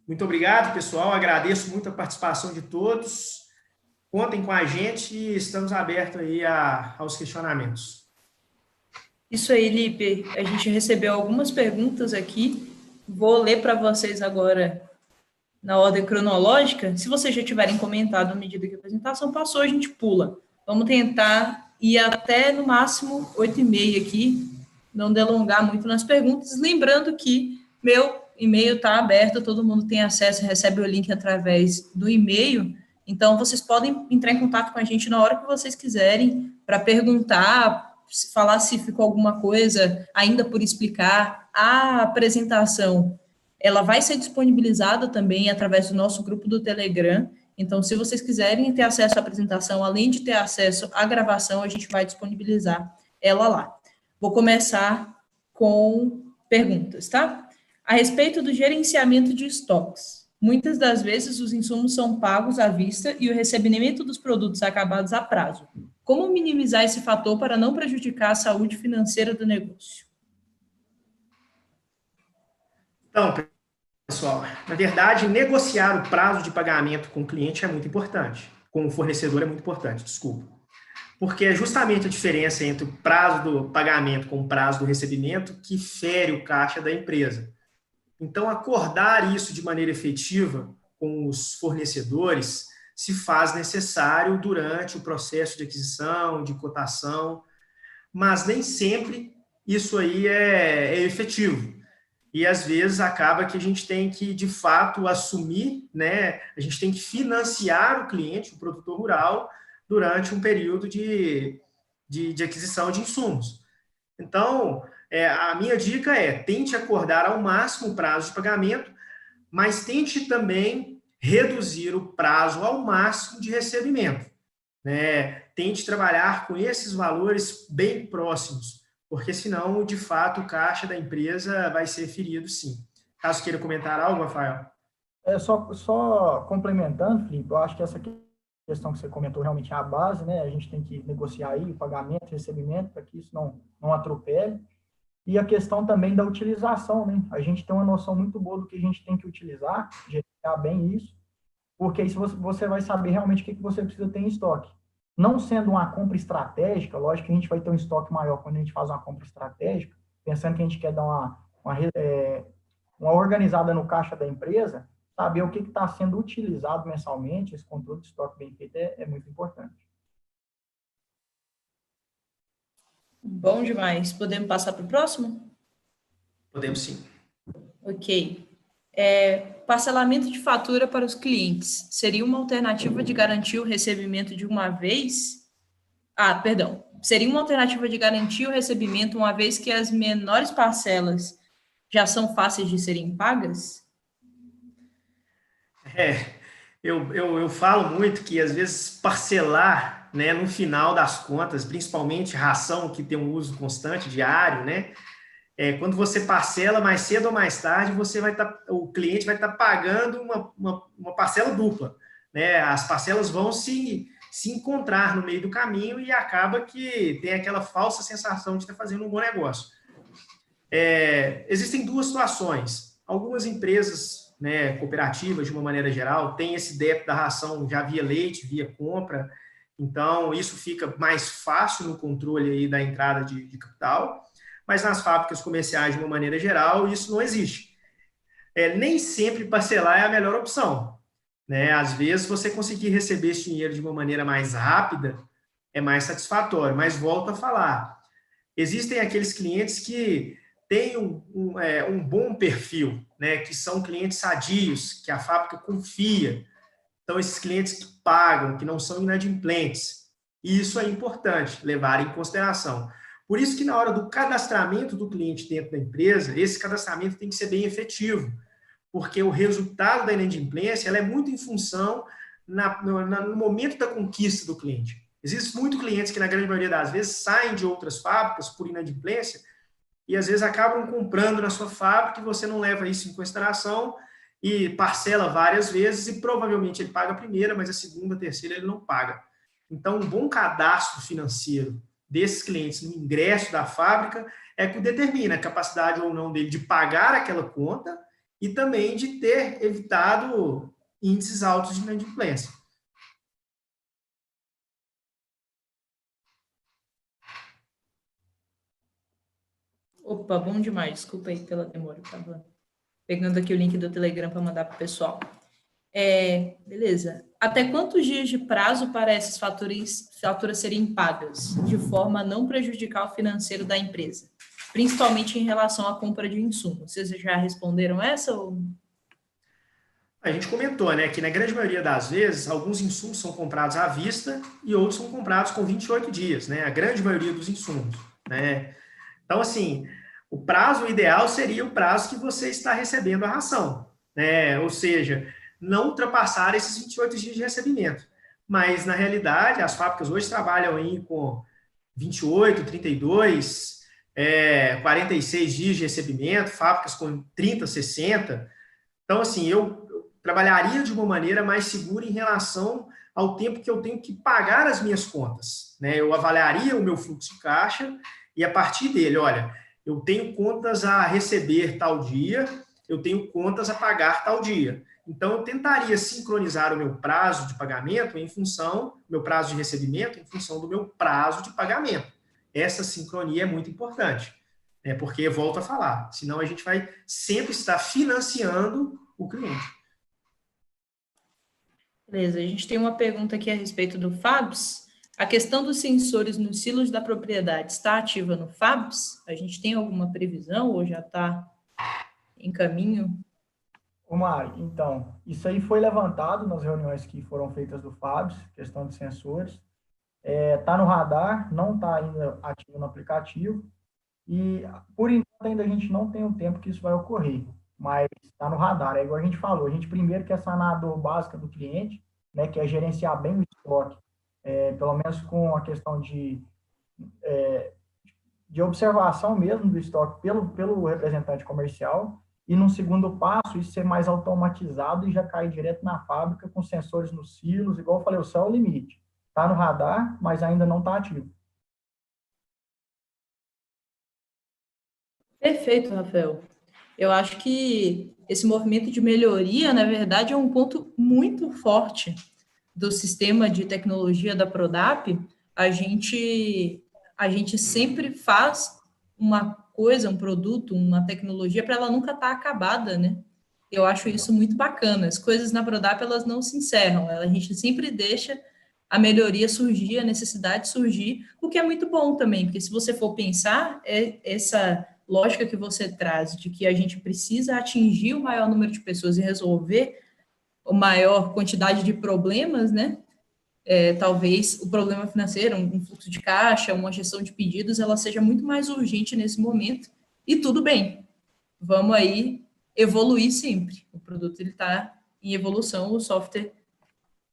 Muito obrigado, pessoal. Agradeço muito a participação de todos. Contem com a gente e estamos abertos aí aos questionamentos. Isso aí, Lipe. A gente recebeu algumas perguntas aqui. Vou ler para vocês agora na ordem cronológica. Se vocês já tiverem comentado à medida que a apresentação passou, a gente pula. Vamos tentar ir até, no máximo, 8h30 aqui, não delongar muito nas perguntas. Lembrando que meu e-mail está aberto, todo mundo tem acesso, recebe o link através do e-mail. Então, vocês podem entrar em contato com a gente na hora que vocês quiserem para perguntar, falar se ficou alguma coisa ainda por explicar. A apresentação, ela vai ser disponibilizada também através do nosso grupo do Telegram. Então, se vocês quiserem ter acesso à apresentação, além de ter acesso à gravação, a gente vai disponibilizar ela lá. Vou começar com perguntas, tá? A respeito do gerenciamento de estoques. Muitas das vezes os insumos são pagos à vista e o recebimento dos produtos acabados a prazo. Como minimizar esse fator para não prejudicar a saúde financeira do negócio? Então, pessoal, na verdade, negociar o prazo de pagamento com o cliente é muito importante. Com o fornecedor é muito importante, desculpa. Porque é justamente a diferença entre o prazo do pagamento com o prazo do recebimento que fere o caixa da empresa. Então, acordar isso de maneira efetiva com os fornecedores se faz necessário durante o processo de aquisição, de cotação, mas nem sempre isso aí é efetivo. E, às vezes, acaba que a gente tem que, de fato, assumir, né? A gente tem que financiar o cliente, o produtor rural, durante um período de aquisição de insumos. Então, a minha dica é, tente acordar ao máximo o prazo de pagamento, mas tente também reduzir o prazo ao máximo de recebimento, né? Tente trabalhar com esses valores bem próximos, porque senão, de fato, o caixa da empresa vai ser ferido, sim. Caso queira comentar algo, Rafael. Só complementando, Felipe, eu acho que essa questão que você comentou realmente é a base, né? A gente tem que negociar aí o pagamento, o recebimento, para que isso não atropele. E a questão também da utilização, né? A gente tem uma noção muito boa do que a gente tem que utilizar, gerenciar bem isso, porque aí você vai saber realmente o que você precisa ter em estoque. Não sendo uma compra estratégica, lógico que a gente vai ter um estoque maior quando a gente faz uma compra estratégica, pensando que a gente quer dar uma organizada no caixa da empresa, saber o que está sendo utilizado mensalmente, esse controle de estoque bem feito é muito importante. Bom demais. Podemos passar para o próximo? Podemos sim. Ok. Parcelamento de fatura para os clientes seria uma alternativa de garantir o recebimento de uma vez? Perdão. Seria uma alternativa de garantir o recebimento uma vez que as menores parcelas já são fáceis de serem pagas? Eu falo muito que, às vezes, parcelar, né, no final das contas, principalmente ração, que tem um uso constante, diário, né? Quando você parcela, mais cedo ou mais tarde, o cliente vai estar pagando uma parcela dupla, né? As parcelas vão se encontrar no meio do caminho e acaba que tem aquela falsa sensação de estar fazendo um bom negócio. Existem duas situações. Algumas empresas, né, cooperativas, de uma maneira geral, têm esse débito da ração já via leite, via compra. Então, isso fica mais fácil no controle aí da entrada de capital. Mas nas fábricas comerciais, de uma maneira geral, isso não existe. Nem sempre parcelar é a melhor opção, né? Às vezes, você conseguir receber esse dinheiro de uma maneira mais rápida é mais satisfatório. Mas volto a falar, existem aqueles clientes que têm um bom perfil, né? Que são clientes sadios, que a fábrica confia. Então, esses clientes que pagam, que não são inadimplentes. E isso é importante levar em consideração. Por isso que, na hora do cadastramento do cliente dentro da empresa, esse cadastramento tem que ser bem efetivo, porque o resultado da inadimplência ela é muito em função no momento da conquista do cliente. Existem muitos clientes que, na grande maioria das vezes, saem de outras fábricas por inadimplência e, às vezes, acabam comprando na sua fábrica e você não leva isso em consideração e parcela várias vezes e provavelmente ele paga a primeira, mas a segunda, a terceira ele não paga. Então, um bom cadastro financeiro desses clientes no ingresso da fábrica é que determina a capacidade ou não dele de pagar aquela conta e também de ter evitado índices altos de inadimplência. Opa, bom demais. Desculpa aí pela demora. Estava pegando aqui o link do Telegram para mandar para o pessoal. Beleza. Até quantos dias de prazo para essas faturas serem pagas, de forma a não prejudicar o financeiro da empresa? Principalmente em relação à compra de insumos. Vocês já responderam essa? Ou... A gente comentou, né, que na grande maioria das vezes, alguns insumos são comprados à vista e outros são comprados com 28 dias, né? A grande maioria dos insumos, né? Então, assim, o prazo ideal seria o prazo que você está recebendo a ração, né? Ou seja, não ultrapassar esses 28 dias de recebimento. Mas, na realidade, as fábricas hoje trabalham aí com 28, 32, 46 dias de recebimento, fábricas com 30, 60. Então, assim, eu trabalharia de uma maneira mais segura em relação ao tempo que eu tenho que pagar as minhas contas, né? Eu avaliaria o meu fluxo de caixa e, a partir dele, olha, eu tenho contas a receber tal dia, eu tenho contas a pagar tal dia. Então, eu tentaria sincronizar o meu prazo de pagamento em função, meu prazo de recebimento em função do meu prazo de pagamento. Essa sincronia é muito importante, né? Porque, volto a falar, senão a gente vai sempre estar financiando o cliente. Beleza, a gente tem uma pergunta aqui a respeito do FABS. A questão dos sensores nos silos da propriedade está ativa no FABS? A gente tem alguma previsão ou já está em caminho? Ô Mari, então, isso aí foi levantado nas reuniões que foram feitas do FABS, questão de sensores. Está no radar, não está ainda ativo no aplicativo, e por enquanto ainda a gente não tem o tempo que isso vai ocorrer, mas está no radar. É igual a gente falou, a gente primeiro quer sanar a dor básica do cliente, né, que é gerenciar bem o estoque, pelo menos com a questão de de observação mesmo do estoque pelo representante comercial, e num segundo passo, isso ser mais automatizado e já cair direto na fábrica com sensores nos silos, igual eu falei, o céu é o limite. Está no radar, mas ainda não está ativo. Perfeito, Rafael. Eu acho que esse movimento de melhoria, na verdade, é um ponto muito forte do sistema de tecnologia da Prodap. A gente sempre faz uma coisa, um produto, uma tecnologia para ela nunca estar acabada, né? Eu acho isso muito bacana. As coisas na Prodap, elas não se encerram. A gente sempre deixa a melhoria surgir, a necessidade surgir, o que é muito bom também, porque se você for pensar, essa lógica que você traz de que a gente precisa atingir o maior número de pessoas e resolver a maior quantidade de problemas, né? Talvez o problema financeiro, um fluxo de caixa, uma gestão de pedidos, ela seja muito mais urgente nesse momento. E tudo bem, vamos aí evoluir sempre. O produto está em evolução, o software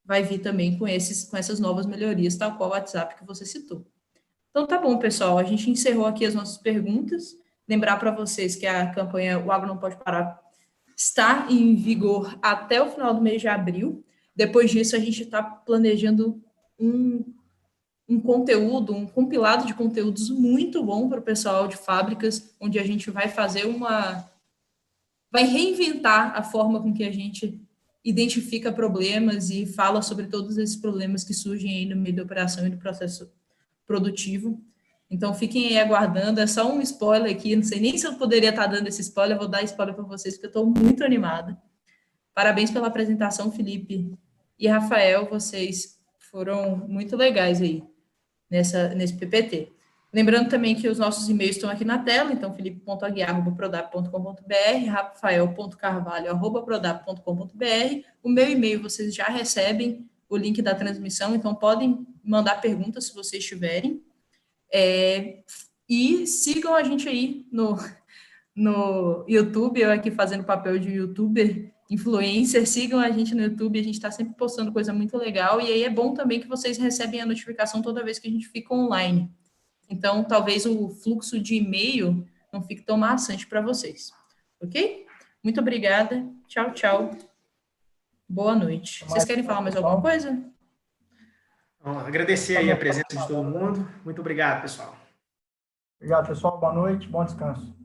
vai vir também com essas novas melhorias, tal qual o WhatsApp que você citou. Então tá bom, pessoal, a gente encerrou aqui as nossas perguntas. Lembrar para vocês que a campanha O Agro Não Pode Parar está em vigor até o final do mês de abril. Depois disso, a gente está planejando um conteúdo, um compilado de conteúdos muito bom para o pessoal de fábricas, onde a gente vai fazer vai reinventar a forma com que a gente identifica problemas e fala sobre todos esses problemas que surgem aí no meio da operação e do processo produtivo. Então, fiquem aí aguardando. É só um spoiler aqui. Não sei nem se eu poderia estar dando esse spoiler. Vou dar spoiler para vocês, porque eu estou muito animada. Parabéns pela apresentação, Felipe e Rafael. Vocês foram muito legais aí nesse PPT. Lembrando também que os nossos e-mails estão aqui na tela. Então, felipe.aguiar@prodap.com.br, rafael.carvalho@prodap.com.br. O meu e-mail vocês já recebem o link da transmissão, então podem mandar perguntas se vocês tiverem. E sigam a gente aí no YouTube, eu aqui fazendo papel de youtuber, influencer, sigam a gente no YouTube, a gente está sempre postando coisa muito legal, e aí é bom também que vocês recebem a notificação toda vez que a gente fica online. Então, talvez o fluxo de e-mail não fique tão maçante para vocês, ok? Muito obrigada, tchau, tchau, boa noite. Vocês querem falar mais alguma coisa? Bom, agradecer aí a presença de todo mundo. Muito obrigado, pessoal. Obrigado, pessoal. Boa noite, bom descanso.